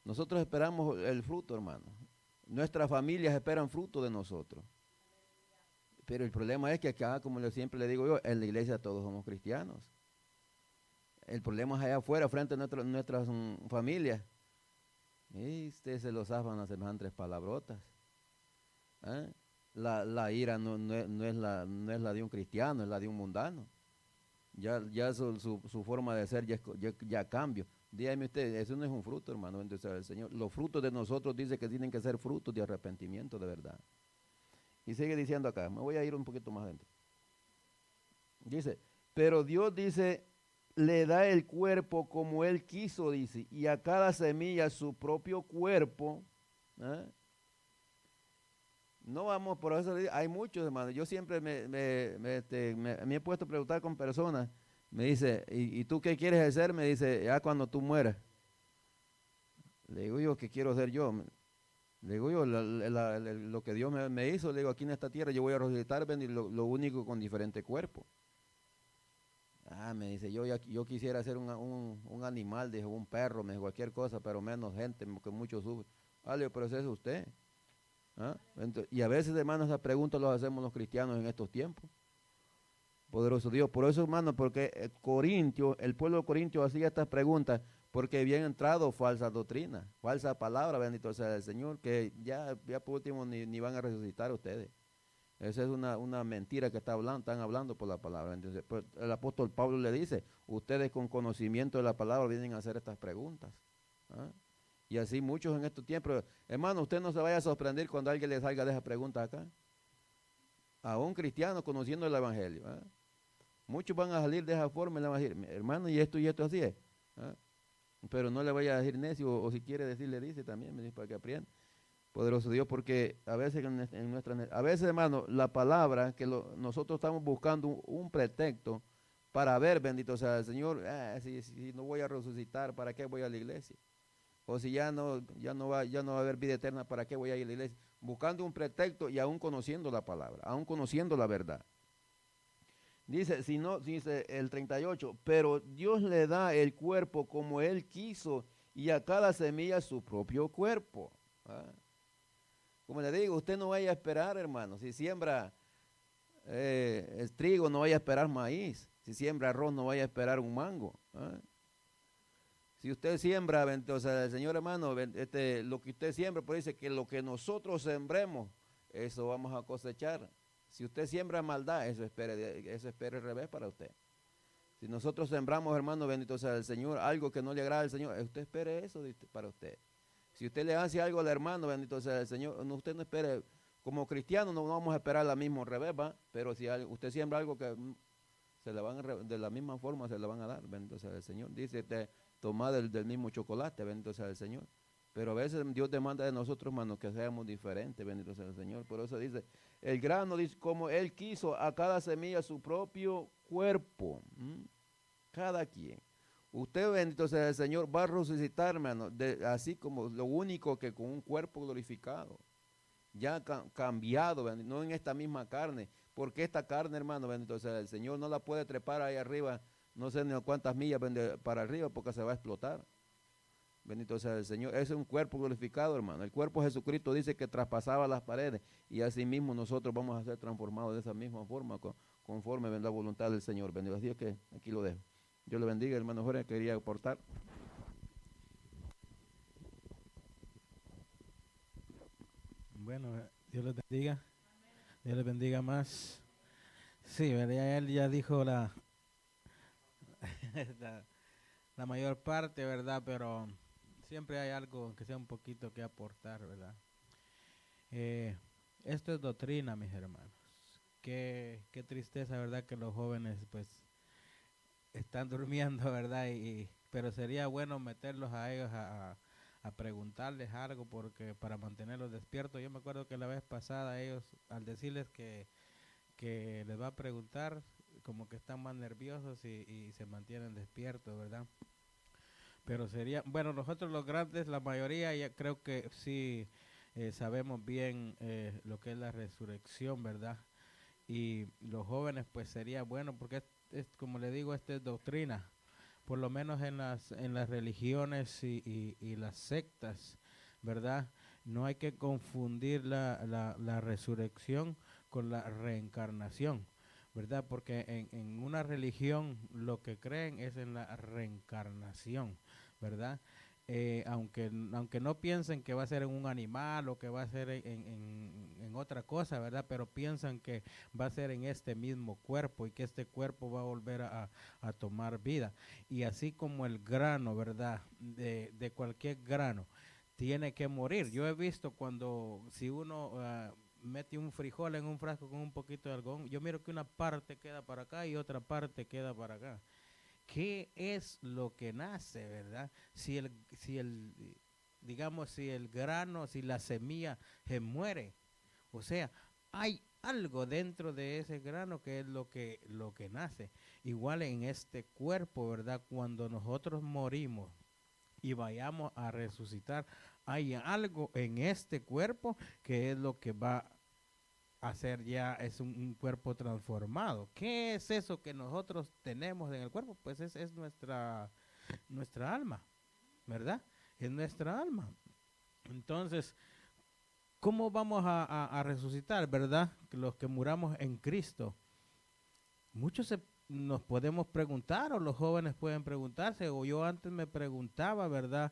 Nosotros esperamos el fruto, hermano. Nuestras familias esperan fruto de nosotros. Pero el problema es que acá, como siempre le digo yo, en la iglesia todos somos cristianos. El problema es allá afuera, frente a nuestras familias. Y usted se lo zafan a semejantes palabrotas. ¿Eh? La ira no es la de un cristiano, es la de un mundano. Ya su forma de ser ya cambia. Dígame usted, eso no es un fruto, hermano, bendito sea el Señor. Los frutos de nosotros dice que tienen que ser frutos de arrepentimiento de verdad. Y sigue diciendo acá, me voy a ir un poquito más adentro. Dice, pero Dios dice, le da el cuerpo como Él quiso, dice, y a cada semilla su propio cuerpo. ¿Eh? No vamos, por eso hay muchos, hermanos. Yo siempre me he puesto a preguntar con personas. Me dice, ¿y tú qué quieres hacer? Me dice, ya cuando tú mueras. Le digo yo, ¿qué quiero hacer yo? Le digo yo, lo que Dios me hizo, le digo, aquí en esta tierra yo voy a resucitar, lo único con diferente cuerpo. Me dice, yo quisiera ser un animal, dijo, un perro, me dijo, cualquier cosa, pero menos gente, que mucho sufre. Vale, pero ese es usted. ¿Ah? Entonces, y a veces, hermanos, esas preguntas las hacemos los cristianos en estos tiempos. Poderoso Dios. Por eso, hermano, porque el pueblo de Corintio hacía estas preguntas, porque habían entrado falsas doctrinas, falsa palabra, bendito sea el Señor, que ya por último ni van a resucitar ustedes. Esa es una mentira que están hablando por la palabra. Entonces, pues, el apóstol Pablo le dice, ustedes con conocimiento de la palabra vienen a hacer estas preguntas. ¿Ah? Y así muchos en estos tiempos. Hermano, usted no se vaya a sorprender cuando alguien le salga de esas preguntas acá. A un cristiano conociendo el evangelio. ¿Ah? Muchos van a salir de esa forma y le van a decir, hermano, y esto así es. ¿Ah? Pero no le vaya a decir necio, o si quiere decirle, dice también, me dice, para que aprenda. Poderoso Dios, porque a veces a veces, hermano, la palabra que nosotros estamos buscando un pretexto para ver, bendito sea el Señor, si no voy a resucitar, ¿para qué voy a la iglesia? O si ya no va a haber vida eterna, ¿para qué voy a ir a la iglesia? Buscando un pretexto y aún conociendo la palabra, aún conociendo la verdad. Dice el 38, pero Dios le da el cuerpo como Él quiso, y a cada semilla su propio cuerpo. ¿Ah? Como le digo, usted no vaya a esperar, hermano. Si siembra el trigo, no vaya a esperar maíz. Si siembra arroz, no vaya a esperar un mango. ¿Ah? Si usted siembra, o sea, el Señor hermano, lo que usted siembra, pues dice que lo que nosotros sembremos, eso vamos a cosechar. Si usted siembra maldad, eso espere el revés para usted. Si nosotros sembramos, hermano, bendito sea el Señor, algo que no le agrada al Señor, usted espere eso para usted. Si usted le hace algo al hermano, bendito sea el Señor, usted no espere, como cristiano no vamos a esperar la misma revés, ¿va? Pero si usted siembra algo que se le van de la misma forma se le van a dar, bendito sea el Señor. Dice, tomad del mismo chocolate, bendito sea el Señor. Pero a veces Dios demanda de nosotros, hermano, que seamos diferentes, bendito sea el Señor. Por eso dice, el grano, dice, como Él quiso, a cada semilla su propio cuerpo. Cada quien. Usted, bendito sea el Señor, va a resucitar, hermano, así como lo único que con un cuerpo glorificado. Ya cambiado, no en esta misma carne. Porque esta carne, hermano, bendito sea el Señor, no la puede trepar ahí arriba, no sé ni cuántas millas para arriba, porque se va a explotar. Bendito sea el Señor. Ese es un cuerpo glorificado, hermano. El cuerpo de Jesucristo dice que traspasaba las paredes y así mismo nosotros vamos a ser transformados de esa misma forma, conforme la voluntad del Señor. Bendito Dios, que aquí lo dejo. Dios le bendiga, hermano Jorge, quería aportar. Bueno, Dios les bendiga. Dios les bendiga más. Sí, ¿verdad? Él ya dijo la mayor parte, ¿verdad? Pero siempre hay algo que sea un poquito que aportar, ¿verdad? Esto es doctrina, mis hermanos. Qué tristeza, ¿verdad? Que los jóvenes, pues, están durmiendo, ¿verdad? Pero sería bueno meterlos a ellos a preguntarles algo porque para mantenerlos despiertos. Yo me acuerdo que la vez pasada ellos, al decirles que les va a preguntar, como que están más nerviosos y se mantienen despiertos, ¿verdad? Pero sería, bueno, nosotros los grandes, la mayoría, ya creo que sí sabemos bien lo que es la resurrección, ¿verdad? Y los jóvenes, pues sería bueno, porque es como le digo, esta es doctrina, por lo menos en las religiones y las sectas, ¿verdad? No hay que confundir la resurrección con la reencarnación, ¿verdad? Porque en una religión lo que creen es en la reencarnación, ¿verdad? Aunque no piensen que va a ser en un animal o que va a ser en otra cosa, ¿verdad? Pero piensan que va a ser en este mismo cuerpo y que este cuerpo va a volver a tomar vida. Y así como el grano, ¿verdad? De cualquier grano tiene que morir. Yo he visto si uno mete un frijol en un frasco con un poquito de algodón, yo miro que una parte queda para acá y otra parte queda para acá. ¿Qué es lo que nace, verdad? Si el grano, si la semilla se muere, o sea, hay algo dentro de ese grano que es lo que nace. Igual en este cuerpo, ¿verdad? Cuando nosotros morimos y vayamos a resucitar, hay algo en este cuerpo que es lo que va a ser ya, es un cuerpo transformado. ¿Qué es eso que nosotros tenemos en el cuerpo? Pues es nuestra alma, ¿verdad? Es nuestra alma. Entonces, ¿cómo vamos a resucitar, verdad? Los que muramos en Cristo. Muchos nos podemos preguntar, o los jóvenes pueden preguntarse, o yo antes me preguntaba, ¿verdad?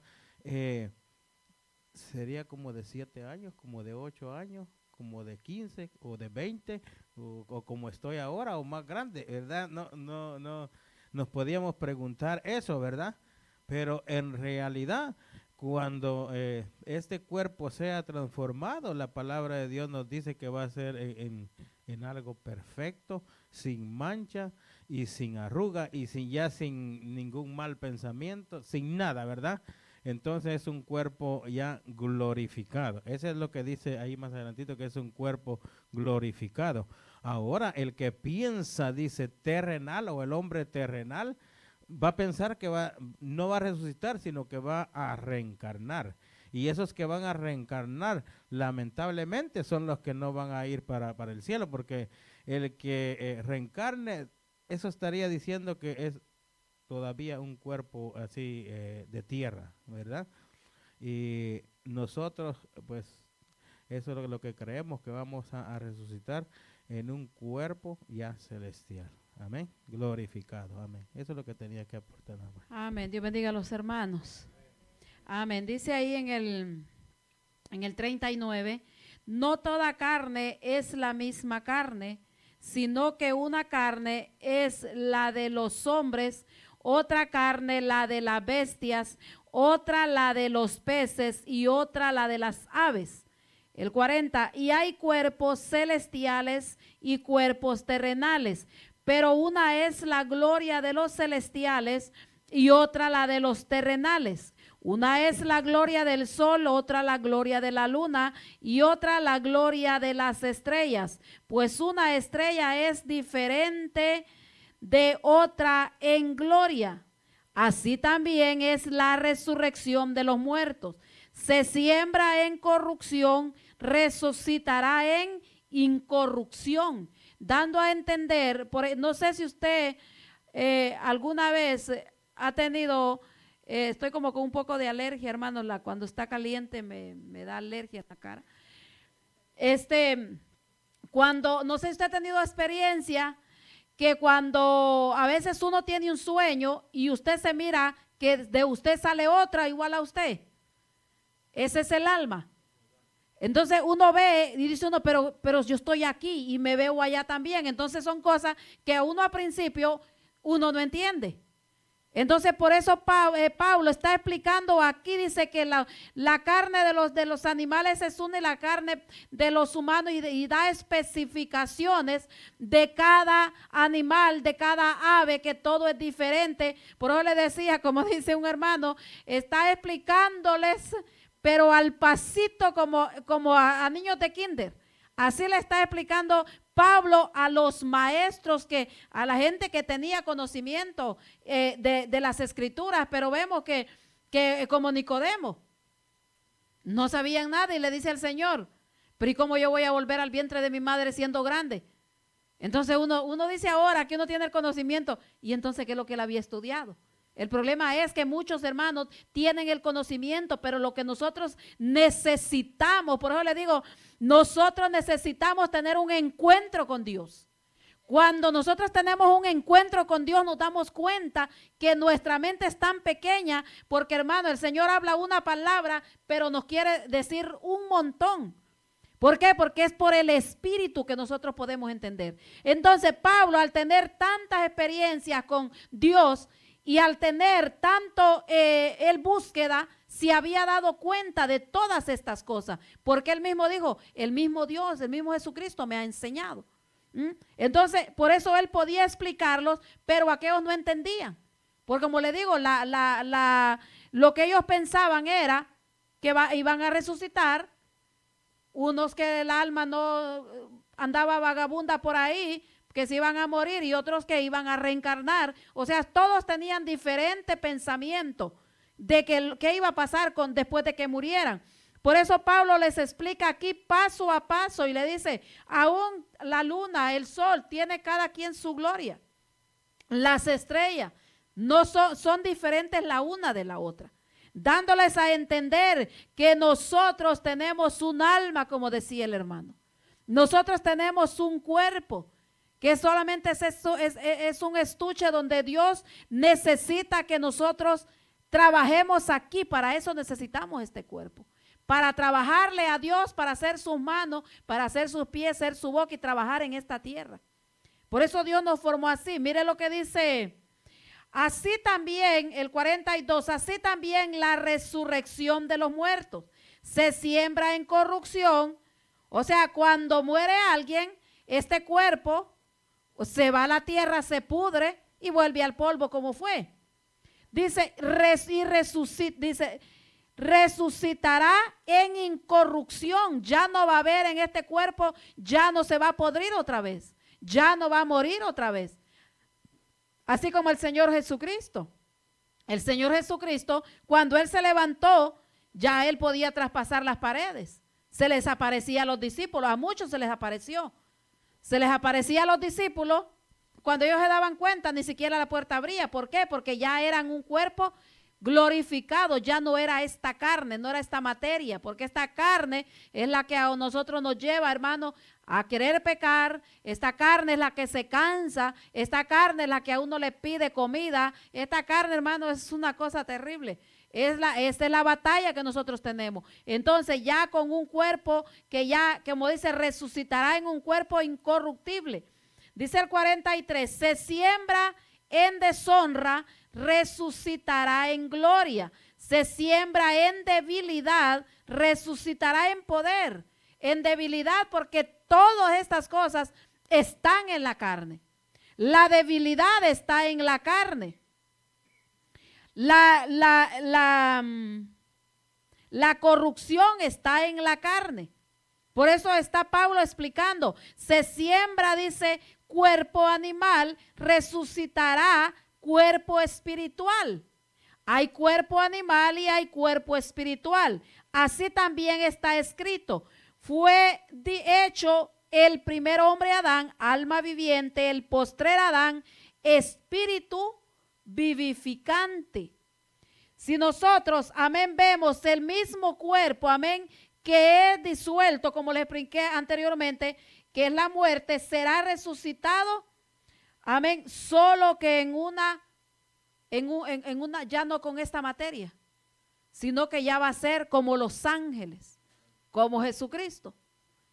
Sería como de 7 años, como de 8 años, como de 15 o de 20, o como estoy ahora, o más grande, ¿verdad? No, nos podíamos preguntar eso, ¿verdad? Pero en realidad, cuando este cuerpo sea transformado, la palabra de Dios nos dice que va a ser en algo perfecto, sin mancha y sin arruga y sin ningún mal pensamiento, sin nada, ¿verdad? Entonces es un cuerpo ya glorificado. Eso es lo que dice ahí más adelantito, que es un cuerpo glorificado. Ahora, el que piensa, dice, terrenal, o el hombre terrenal, va a pensar que no va a resucitar, sino que va a reencarnar. Y esos que van a reencarnar, lamentablemente, son los que no van a ir para el cielo, porque el que reencarne, eso estaría diciendo que es todavía un cuerpo así de tierra, ¿verdad? Y nosotros, pues, eso es lo que creemos, que vamos a resucitar en un cuerpo ya celestial. Amén. Glorificado. Amén. Eso es lo que tenía que aportar nada más. Amén. Dios bendiga a los hermanos. Amén. Dice ahí en el 39, no toda carne es la misma carne, sino que una carne es la de los hombres, otra carne la de las bestias, otra la de los peces y otra la de las aves. El 40, y hay cuerpos celestiales y cuerpos terrenales, pero una es la gloria de los celestiales y otra la de los terrenales. Una es la gloria del sol, otra la gloria de la luna y otra la gloria de las estrellas, pues una estrella es diferente de otra en gloria. Así también es la resurrección de los muertos. Se siembra en corrupción, resucitará en incorrupción, dando a entender, no sé si usted alguna vez ha tenido, estoy como con un poco de alergia, hermanos, cuando está caliente me da alergia en la cara. Cuando, no sé si usted ha tenido experiencia que cuando a veces uno tiene un sueño y usted se mira que de usted sale otra igual a usted. Ese es el alma. Entonces uno ve y dice uno, pero yo estoy aquí y me veo allá también. Entonces son cosas que uno al principio uno no entiende. Entonces por eso Pablo está explicando aquí, dice que la carne de los animales es una y la carne de los humanos y da especificaciones de cada animal, de cada ave, que todo es diferente. Por eso le decía, como dice un hermano, está explicándoles, pero al pasito como a niños de kinder. Así le está explicando Pablo a los maestros, a la gente que tenía conocimiento de las escrituras, pero vemos que como Nicodemo, no sabían nada y le dice al Señor, pero ¿y cómo yo voy a volver al vientre de mi madre siendo grande? Entonces uno dice ahora que uno tiene el conocimiento, y entonces ¿qué es lo que él había estudiado? El problema es que muchos hermanos tienen el conocimiento, pero lo que nosotros necesitamos, por eso le digo, nosotros necesitamos tener un encuentro con Dios. Cuando nosotros tenemos un encuentro con Dios, nos damos cuenta que nuestra mente es tan pequeña, porque hermano, el Señor habla una palabra, pero nos quiere decir un montón. ¿Por qué? Porque es por el Espíritu que nosotros podemos entender. Entonces Pablo, al tener tantas experiencias con Dios, y al tener tanto el búsqueda, se había dado cuenta de todas estas cosas, porque él mismo dijo, el mismo Dios, el mismo Jesucristo me ha enseñado. Entonces, por eso él podía explicarlos, pero aquellos no entendían, porque como le digo, lo que ellos pensaban era que iban a resucitar, unos que el alma no andaba vagabunda por ahí, que se iban a morir, y otros que iban a reencarnar. O sea, todos tenían diferente pensamiento de qué iba a pasar después de que murieran. Por eso Pablo les explica aquí paso a paso y le dice, aún la luna, el sol, tiene cada quien su gloria. Las estrellas no son diferentes la una de la otra, dándoles a entender que nosotros tenemos un alma, como decía el hermano. Nosotros tenemos un cuerpo, que solamente es un estuche donde Dios necesita que nosotros trabajemos aquí. Para eso necesitamos este cuerpo, para trabajarle a Dios, para hacer sus manos, para hacer sus pies, ser su boca y trabajar en esta tierra. Por eso Dios nos formó así. Mire lo que dice, así también, el 42, así también la resurrección de los muertos. Se siembra en corrupción, o sea, cuando muere alguien, este cuerpo se va a la tierra, se pudre y vuelve al polvo como fue. Dice, resucitará en incorrupción. Ya no va a haber en este cuerpo, ya no se va a podrir otra vez, ya no va a morir otra vez. Así como el Señor Jesucristo. El Señor Jesucristo, cuando Él se levantó, ya Él podía traspasar las paredes. Se les aparecía a los discípulos, a muchos se les apareció. Se les aparecía a los discípulos cuando ellos se daban cuenta, ni siquiera la puerta abría. ¿Por qué? Porque ya eran un cuerpo glorificado, ya no era esta carne, no era esta materia, porque esta carne es la que a nosotros nos lleva, hermano, a querer pecar. Esta carne es la que se cansa, esta carne es la que a uno le pide comida, esta carne, hermano, es una cosa terrible. Esta es la batalla que nosotros tenemos. Entonces ya con un cuerpo que ya, como dice, resucitará en un cuerpo incorruptible. Dice el 43, se siembra en deshonra, resucitará en gloria. Se siembra en debilidad, resucitará en poder. En debilidad, porque todas estas cosas están en la carne. La debilidad está en la carne. La corrupción está en la carne. Por eso está Pablo explicando, se siembra, dice, cuerpo animal, resucitará cuerpo espiritual. Hay cuerpo animal y hay cuerpo espiritual. Así también está escrito, fue hecho el primer hombre Adán, alma viviente, el postrer Adán, espíritu vivificante. Si nosotros, amén, vemos el mismo cuerpo, amén, que es disuelto, como les expliqué anteriormente, que es la muerte, será resucitado, amén, solo que en una, ya no con esta materia, sino que ya va a ser como los ángeles, como Jesucristo.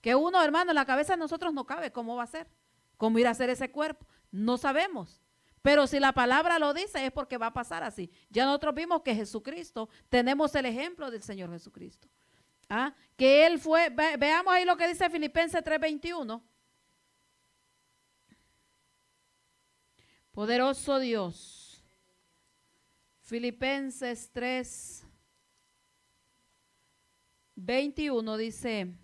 Que uno, hermano, en la cabeza de nosotros no cabe cómo va a ser, cómo irá a ser ese cuerpo, no sabemos. Pero si la palabra lo dice es porque va a pasar así. Ya nosotros vimos que Jesucristo, tenemos el ejemplo del Señor Jesucristo. ¿Ah? Que Él fue, veamos ahí lo que dice Filipenses 3:21. Poderoso Dios. Filipenses 3:21 dice,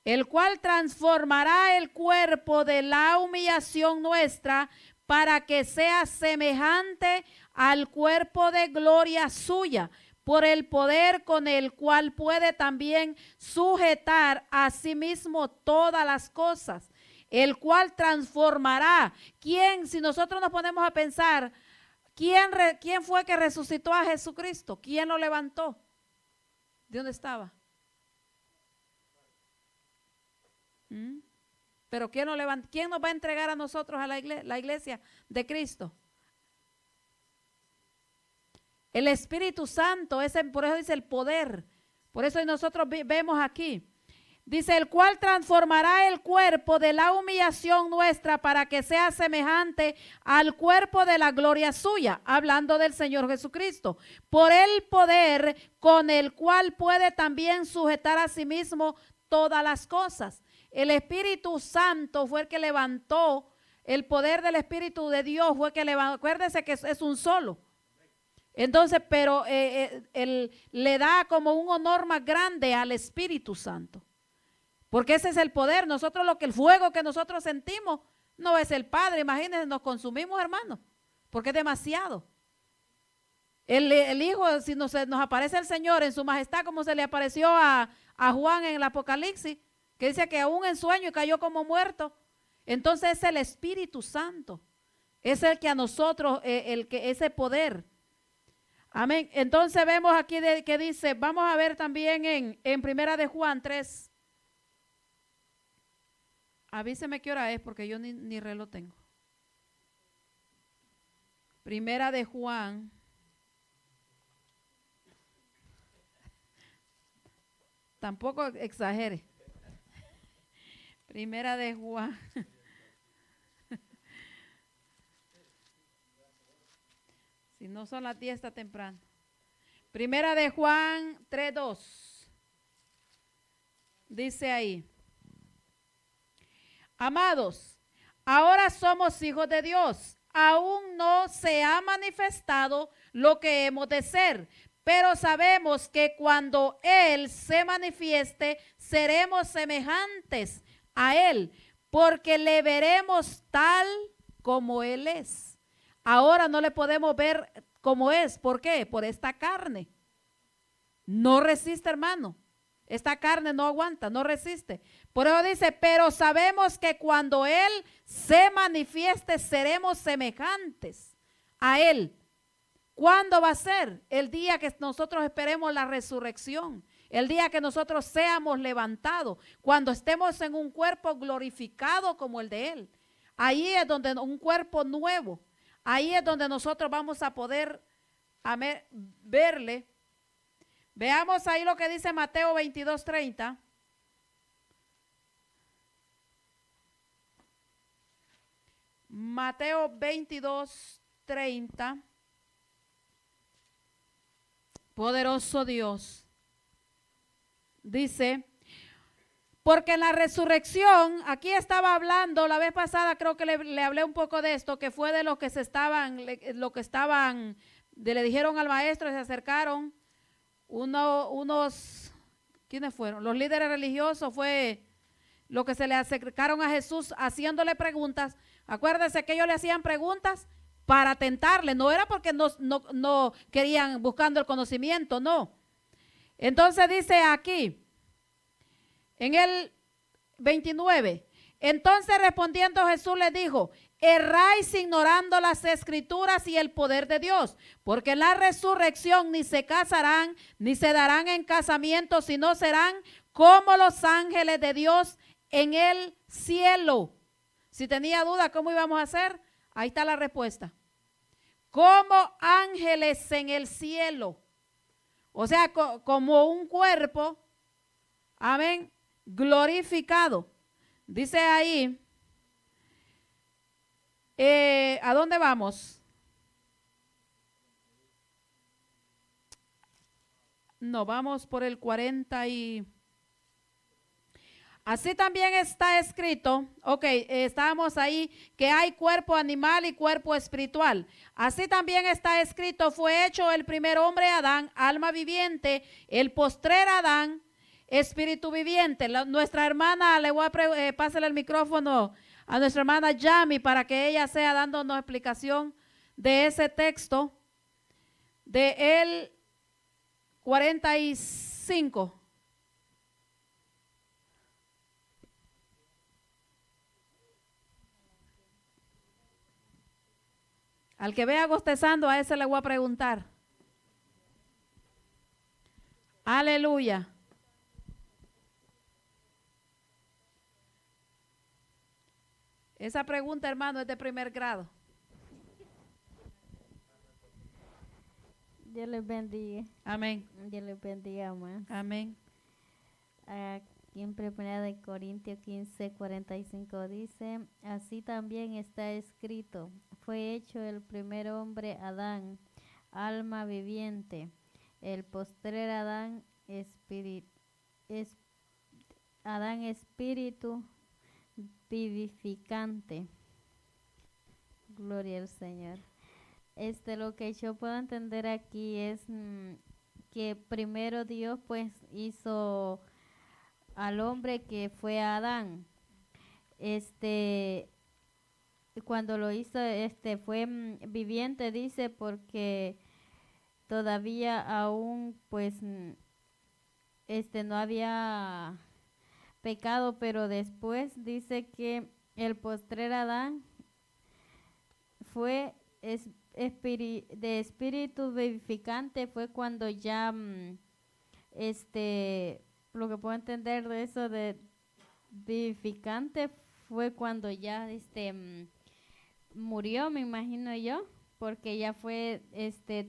el cual transformará el cuerpo de la humillación nuestra para que sea semejante al cuerpo de gloria suya, por el poder con el cual puede también sujetar a sí mismo todas las cosas, el cual transformará. ¿Quién, si nosotros nos ponemos a pensar, quién fue que resucitó a Jesucristo? ¿Quién lo levantó? ¿De dónde estaba? Pero ¿quién nos va a entregar a nosotros a la iglesia de Cristo? El Espíritu Santo, por eso dice el poder. Por eso nosotros vemos aquí. Dice, el cual transformará el cuerpo de la humillación nuestra para que sea semejante al cuerpo de la gloria suya, hablando del Señor Jesucristo, por el poder con el cual puede también sujetar a sí mismo todas las cosas. El Espíritu Santo fue el que levantó, el poder del Espíritu de Dios fue el que levantó. Acuérdense que es un solo. Entonces, pero él le da como un honor más grande al Espíritu Santo. Porque ese es el poder. Nosotros el fuego que nosotros sentimos no es el Padre. Imagínense, nos consumimos, hermano, porque es demasiado. El Hijo, si nos aparece el Señor en su majestad, como se le apareció a Juan en el Apocalipsis, que dice que aún en sueño y cayó como muerto. Entonces es el Espíritu Santo. Es el que a nosotros, ese poder. Amén. Entonces vemos aquí que dice, vamos a ver también en Primera de Juan 3. Avíseme qué hora es porque yo ni reloj tengo. Primera de Juan. Tampoco exagere. Primera de Juan. Si no son las 10 está temprano. Primera de Juan 3:2. Dice ahí. Amados, ahora somos hijos de Dios. Aún no se ha manifestado lo que hemos de ser, pero sabemos que cuando Él se manifieste, seremos semejantes a Él, porque le veremos tal como Él es. Ahora no le podemos ver como es. ¿Por qué? Por esta carne. No resiste, hermano. Esta carne no aguanta, no resiste. Por eso dice, pero sabemos que cuando Él se manifieste, seremos semejantes a Él. ¿Cuándo va a ser? El día que nosotros esperemos la resurrección. El día que nosotros seamos levantados. Cuando estemos en un cuerpo glorificado como el de Él. Ahí es donde un cuerpo nuevo. Ahí es donde nosotros vamos a poder verle. Veamos ahí lo que dice Mateo 22:30. Mateo 22:30. Poderoso Dios. Dice, porque en la resurrección, aquí estaba hablando, la vez pasada creo que le hablé un poco de esto, que fue de los que le dijeron al maestro y se acercaron unos, ¿quiénes fueron? Los líderes religiosos, fue lo que se le acercaron a Jesús haciéndole preguntas. Acuérdense que ellos le hacían preguntas para tentarle, no era porque no querían buscando el conocimiento, no. Entonces dice aquí, en el 29, entonces respondiendo Jesús les dijo, erráis ignorando las escrituras y el poder de Dios, porque en la resurrección ni se casarán, ni se darán en casamiento, sino serán como los ángeles de Dios en el cielo. Si tenía duda cómo íbamos a hacer, ahí está la respuesta. Como ángeles en el cielo. O sea, como un cuerpo, amén, glorificado. Dice ahí, ¿a dónde vamos? No, vamos por el 40 y... Así también está escrito, estábamos ahí, que hay cuerpo animal y cuerpo espiritual. Así también está escrito, fue hecho el primer hombre Adán, alma viviente, el postrer Adán, espíritu viviente. Nuestra hermana, le voy a pásale el micrófono a nuestra hermana Yami para que ella sea dándonos explicación de ese texto, de el 45. Al que vea bostezando, a ese le voy a preguntar. Aleluya. Esa pregunta, hermano, es de primer grado. Dios les bendiga. Amén. Dios les bendiga más. Amén. Aquí en 1 Corintios 15:45 dice, así también está escrito, fue hecho el primer hombre Adán, alma viviente, el postrer Adán, espíritu vivificante. Gloria al Señor. Lo que yo puedo entender aquí es que primero Dios pues hizo al hombre que fue Adán. Cuando lo hizo, fue viviente, dice, porque todavía aún pues no había pecado, pero después dice que el postrer Adán fue de espíritu vivificante, fue cuando ya lo que puedo entender de eso de vivificante fue cuando ya murió, me imagino yo, porque ya fue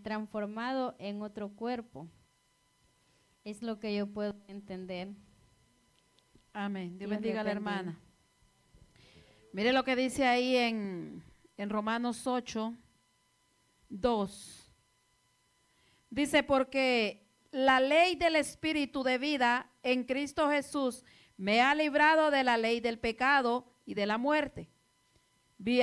transformado en otro cuerpo. Es lo que yo puedo entender. Amén. Dios Dios bendiga a la le bendiga. hermana. Mire lo que dice ahí en Romanos 8:2. Dice, porque la ley del Espíritu de vida en Cristo Jesús me ha librado de la ley del pecado y de la muerte.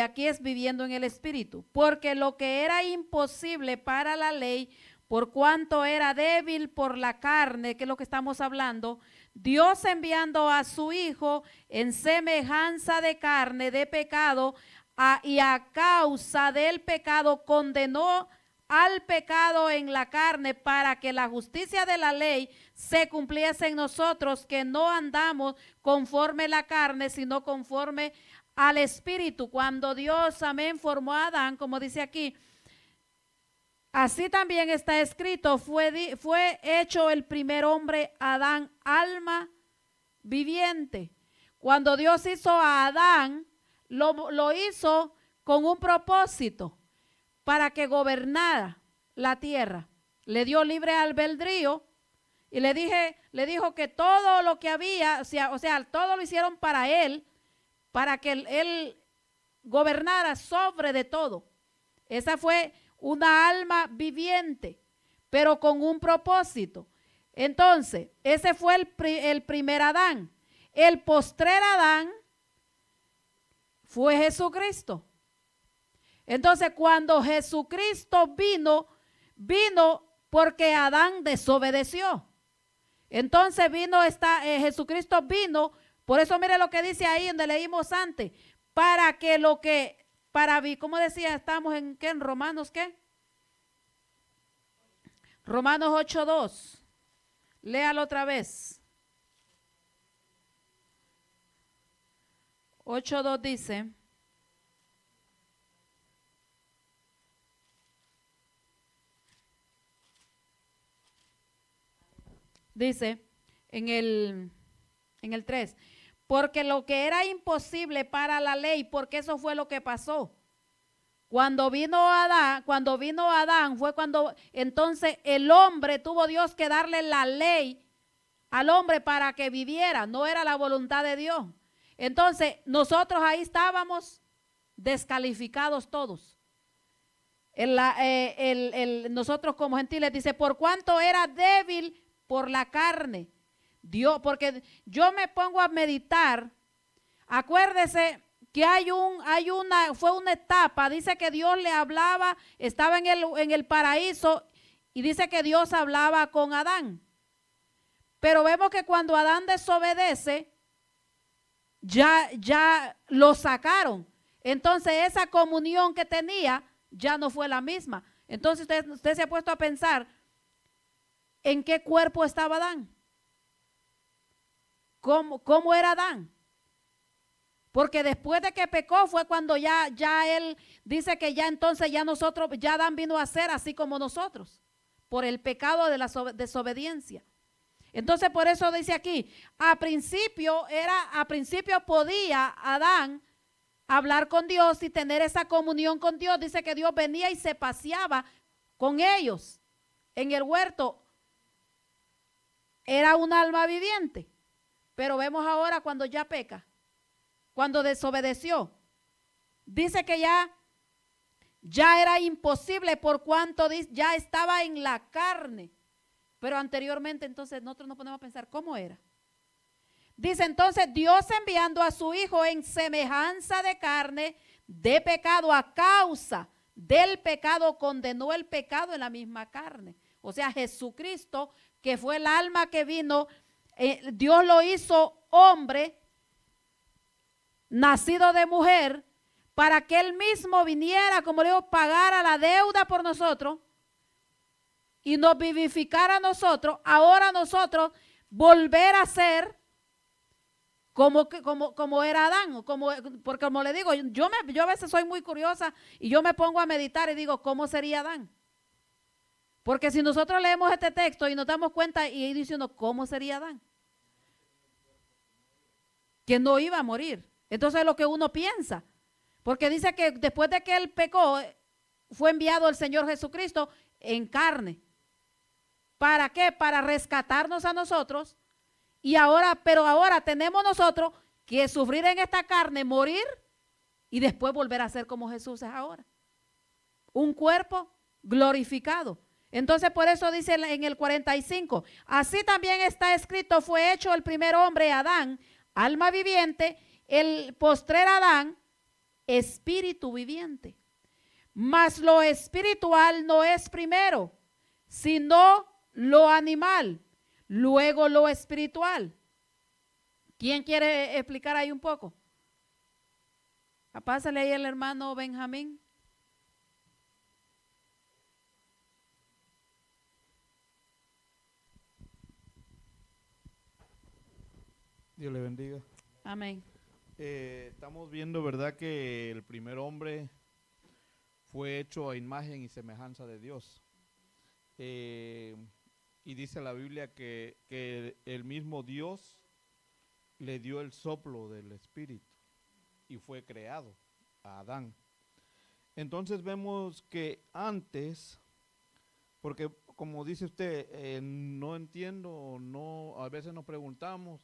Aquí es viviendo en el Espíritu. Porque lo que era imposible para la ley, por cuanto era débil por la carne, que es lo que estamos hablando, Dios enviando a su Hijo en semejanza de carne, de pecado, y a causa del pecado condenó al pecado en la carne para que la justicia de la ley se cumpliese en nosotros, que no andamos conforme la carne, sino conforme al Espíritu. Cuando Dios, amén, formó a Adán, como dice aquí, así también está escrito, fue hecho el primer hombre, Adán, alma viviente. Cuando Dios hizo a Adán, lo hizo con un propósito, para que gobernara la tierra. Le dio libre albedrío y le dijo que todo lo que había, o sea, todo lo hicieron para él, para que él gobernara sobre de todo. Esa fue una alma viviente, pero con un propósito. Entonces, ese fue el primer Adán. El postrer Adán fue Jesucristo. Entonces, cuando Jesucristo vino porque Adán desobedeció. Entonces Jesucristo vino, por eso mire lo que dice ahí donde leímos antes, para que ¿cómo decía? Estamos en ¿qué? En Romanos, ¿qué? Romanos 8:2. Léalo otra vez. 8:2 dice en el 3, porque lo que era imposible para la ley, porque eso fue lo que pasó. Cuando vino Adán fue cuando entonces el hombre tuvo Dios que darle la ley al hombre para que viviera, no era la voluntad de Dios. Entonces nosotros ahí estábamos descalificados todos. Nosotros como gentiles dice, por cuanto era débil por la carne, Dios, porque yo me pongo a meditar, acuérdese que fue una etapa, dice que Dios le hablaba, estaba en el paraíso y dice que Dios hablaba con Adán. Pero vemos que cuando Adán desobedece, ya lo sacaron. Entonces esa comunión que tenía ya no fue la misma. Entonces usted se ha puesto a pensar, ¿en qué cuerpo estaba Adán? ¿Cómo era Adán? Porque después de que pecó fue cuando ya él dice que ya entonces ya Adán vino a ser así como nosotros, por el pecado de la desobediencia. Entonces por eso dice aquí, a principio podía Adán hablar con Dios y tener esa comunión con Dios. Dice que Dios venía y se paseaba con ellos en el huerto. Era un alma viviente. Pero vemos ahora cuando ya peca, cuando desobedeció. Dice que ya era imposible por cuanto ya estaba en la carne. Pero anteriormente entonces nosotros nos ponemos a pensar cómo era. Dice entonces Dios enviando a su Hijo en semejanza de carne, de pecado, a causa del pecado condenó el pecado en la misma carne. O sea, Jesucristo, que fue el alma que vino, Dios lo hizo hombre, nacido de mujer, para que él mismo viniera, como le digo, pagara la deuda por nosotros y nos vivificara a nosotros. Ahora nosotros volver a ser como era Adán, porque como le digo, yo a veces soy muy curiosa y yo me pongo a meditar y digo, ¿cómo sería Adán? Porque si nosotros leemos este texto y nos damos cuenta y diciendo, ¿cómo sería Adán? Que no iba a morir. Entonces es lo que uno piensa, porque dice que después de que él pecó, fue enviado el Señor Jesucristo en carne. ¿Para qué? Para rescatarnos a nosotros. Pero ahora tenemos nosotros que sufrir en esta carne, morir y después volver a ser como Jesús es ahora. Un cuerpo glorificado. Entonces por eso dice en el 45, así también está escrito, fue hecho el primer hombre, Adán, alma viviente, el postrer Adán, espíritu viviente. Mas lo espiritual no es primero, sino lo animal, luego lo espiritual. ¿Quién quiere explicar ahí un poco? Pásale ahí el hermano Benjamín. Dios le bendiga. Amén. Estamos viendo, ¿verdad?, que el primer hombre fue hecho a imagen y semejanza de Dios. Y dice la Biblia que el mismo Dios le dio el soplo del Espíritu y fue creado a Adán. Entonces vemos que antes, porque como dice usted, no entiendo, no, a veces nos preguntamos,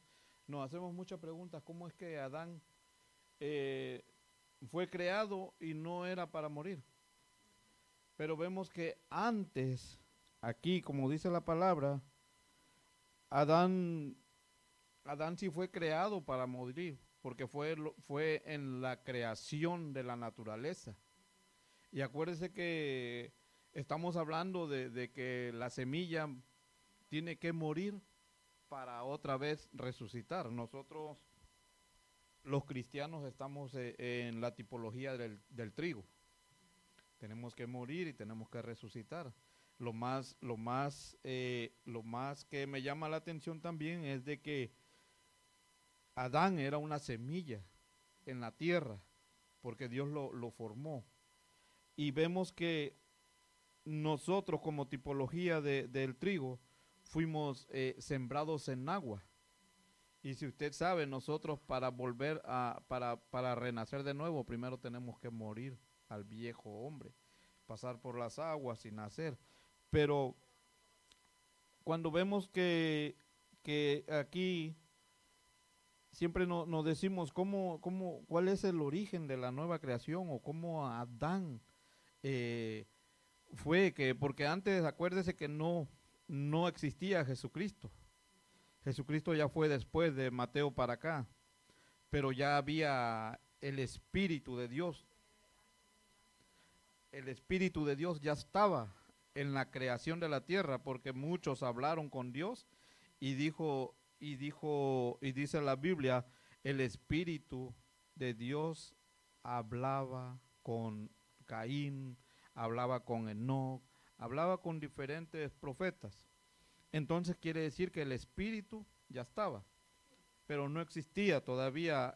nos hacemos muchas preguntas, ¿cómo es que Adán fue creado y no era para morir? Pero vemos que antes, aquí, como dice la palabra, Adán sí fue creado para morir, porque fue en la creación de la naturaleza. Y acuérdese que estamos hablando de que la semilla tiene que morir para otra vez resucitar. Nosotros, los cristianos, estamos en la tipología del trigo. Tenemos que morir y tenemos que resucitar. Lo más que me llama la atención también es de que Adán era una semilla en la tierra, porque Dios lo formó. Y vemos que nosotros, como tipología del trigo, fuimos sembrados en agua. Y si usted sabe, nosotros para para renacer de nuevo, primero tenemos que morir al viejo hombre, pasar por las aguas y nacer. Pero cuando vemos que aquí siempre nos decimos cuál es el origen de la nueva creación, o cómo Adán porque antes, acuérdese que no existía Jesucristo. Jesucristo ya fue después de Mateo para acá, pero ya había el Espíritu de Dios. El Espíritu de Dios ya estaba en la creación de la tierra, porque muchos hablaron con Dios y dice la Biblia, el Espíritu de Dios hablaba con Caín, hablaba con Enoc, hablaba con diferentes profetas. Entonces quiere decir que el Espíritu ya estaba, pero no existía todavía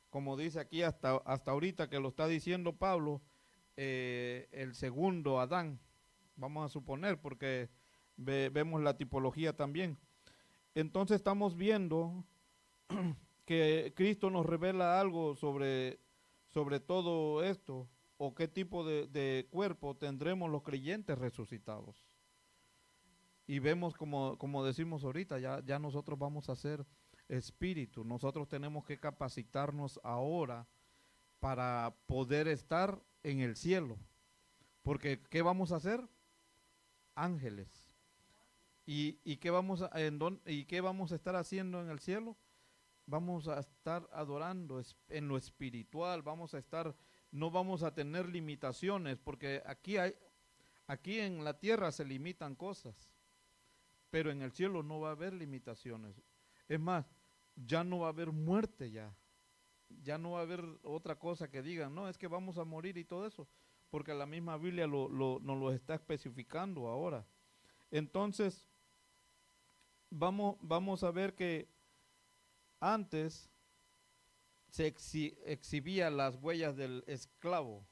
como dice aquí hasta ahorita que lo está diciendo Pablo, el segundo Adán, vamos a suponer, porque vemos la tipología también. Entonces estamos viendo que Cristo nos revela algo sobre todo esto, o qué tipo de cuerpo tendremos los creyentes resucitados. Y vemos como decimos ahorita, ya nosotros vamos a ser espíritu. Nosotros tenemos que capacitarnos ahora para poder estar en el cielo. Porque ¿qué vamos a hacer? Ángeles. ¿Y qué vamos a estar haciendo en el cielo? Vamos a estar adorando en lo espiritual, no vamos a tener limitaciones, porque aquí en la tierra se limitan cosas, pero en el cielo no va a haber limitaciones. Es más, ya no va a haber muerte ya no va a haber otra cosa que digan, no, es que vamos a morir y todo eso, porque la misma Biblia nos lo está especificando ahora. Entonces, vamos a ver que antes se exhibía las huellas del esclavo,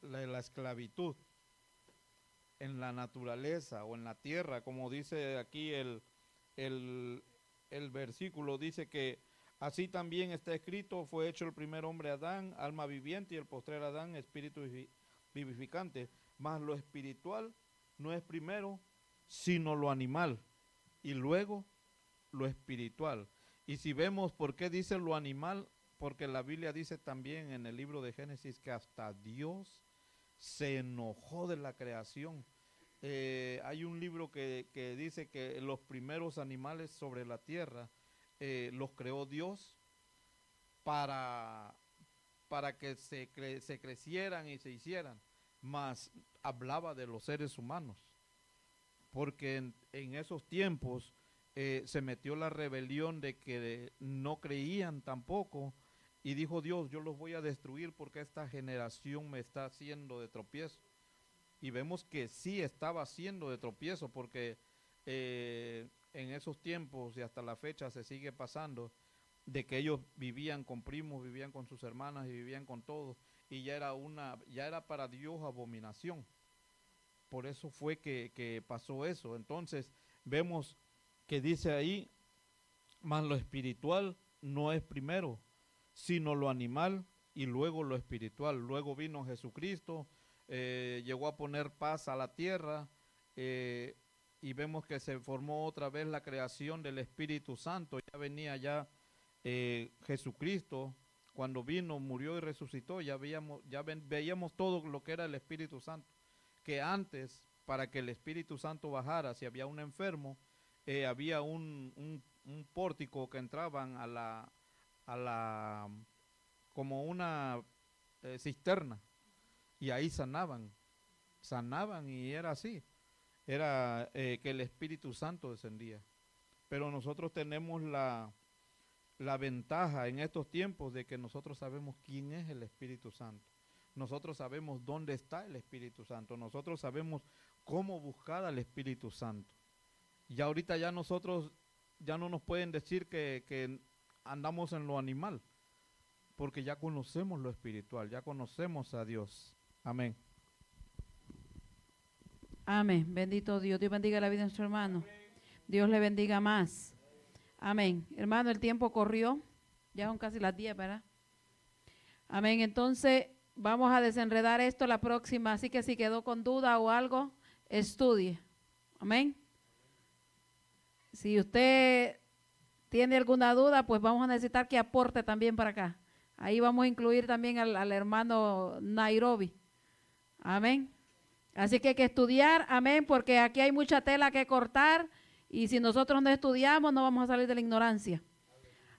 la esclavitud en la naturaleza o en la tierra, como dice aquí el versículo, dice que así también está escrito, fue hecho el primer hombre Adán, alma viviente, y el postrer Adán, espíritu vivificante. Mas lo espiritual no es primero, sino lo animal, y luego lo espiritual. Y si vemos por qué dice lo animal, porque la Biblia dice también en el libro de Génesis que hasta Dios se enojó de la creación. Hay un libro que dice que los primeros animales sobre la tierra los creó Dios para que se crecieran y se hicieran, mas hablaba de los seres humanos, porque en esos tiempos se metió la rebelión de que no creían tampoco, y dijo Dios, yo los voy a destruir porque esta generación me está haciendo de tropiezo. Y vemos que sí estaba haciendo de tropiezo, porque en esos tiempos y hasta la fecha se sigue pasando, de que ellos vivían con primos, vivían con sus hermanas y vivían con todos, y ya era para Dios abominación. Por eso fue que pasó eso. Entonces vemos que dice ahí, mas lo espiritual no es primero, sino lo animal y luego lo espiritual. Luego vino Jesucristo, llegó a poner paz a la tierra, y vemos que se formó otra vez la creación del Espíritu Santo. Ya venía ya Jesucristo, cuando vino, murió y resucitó, veíamos todo lo que era el Espíritu Santo. Que antes, para que el Espíritu Santo bajara, si había un enfermo, había un pórtico que entraban como una cisterna, y ahí sanaban y era así, era que el Espíritu Santo descendía. Pero nosotros tenemos la ventaja en estos tiempos de que nosotros sabemos quién es el Espíritu Santo. Nosotros sabemos dónde está el Espíritu Santo. Nosotros sabemos cómo buscar al Espíritu Santo. Y ahorita ya nosotros, ya no nos pueden decir que andamos en lo animal, porque ya conocemos lo espiritual, ya conocemos a Dios. Amén. Amén. Bendito Dios. Dios bendiga la vida de nuestro hermano. Dios le bendiga más. Amén. Hermano, el tiempo corrió. Ya son casi las 10, ¿verdad? Amén. Entonces, vamos a desenredar esto la próxima. Así que si quedó con duda o algo, estudie. Amén. Si usted tiene alguna duda, pues vamos a necesitar que aporte también para acá. Ahí vamos a incluir también al hermano Nairobi. Amén. Así que hay que estudiar, amén, porque aquí hay mucha tela que cortar y si nosotros no estudiamos no vamos a salir de la ignorancia.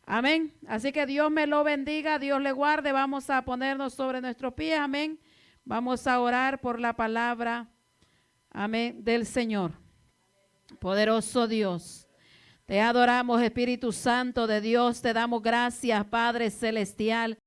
Amén. Así que Dios me lo bendiga, Dios le guarde. Vamos a ponernos sobre nuestros pies, amén. Vamos a orar por la palabra, amén, del Señor. Poderoso Dios, te adoramos, Espíritu Santo de Dios, te damos gracias, Padre Celestial.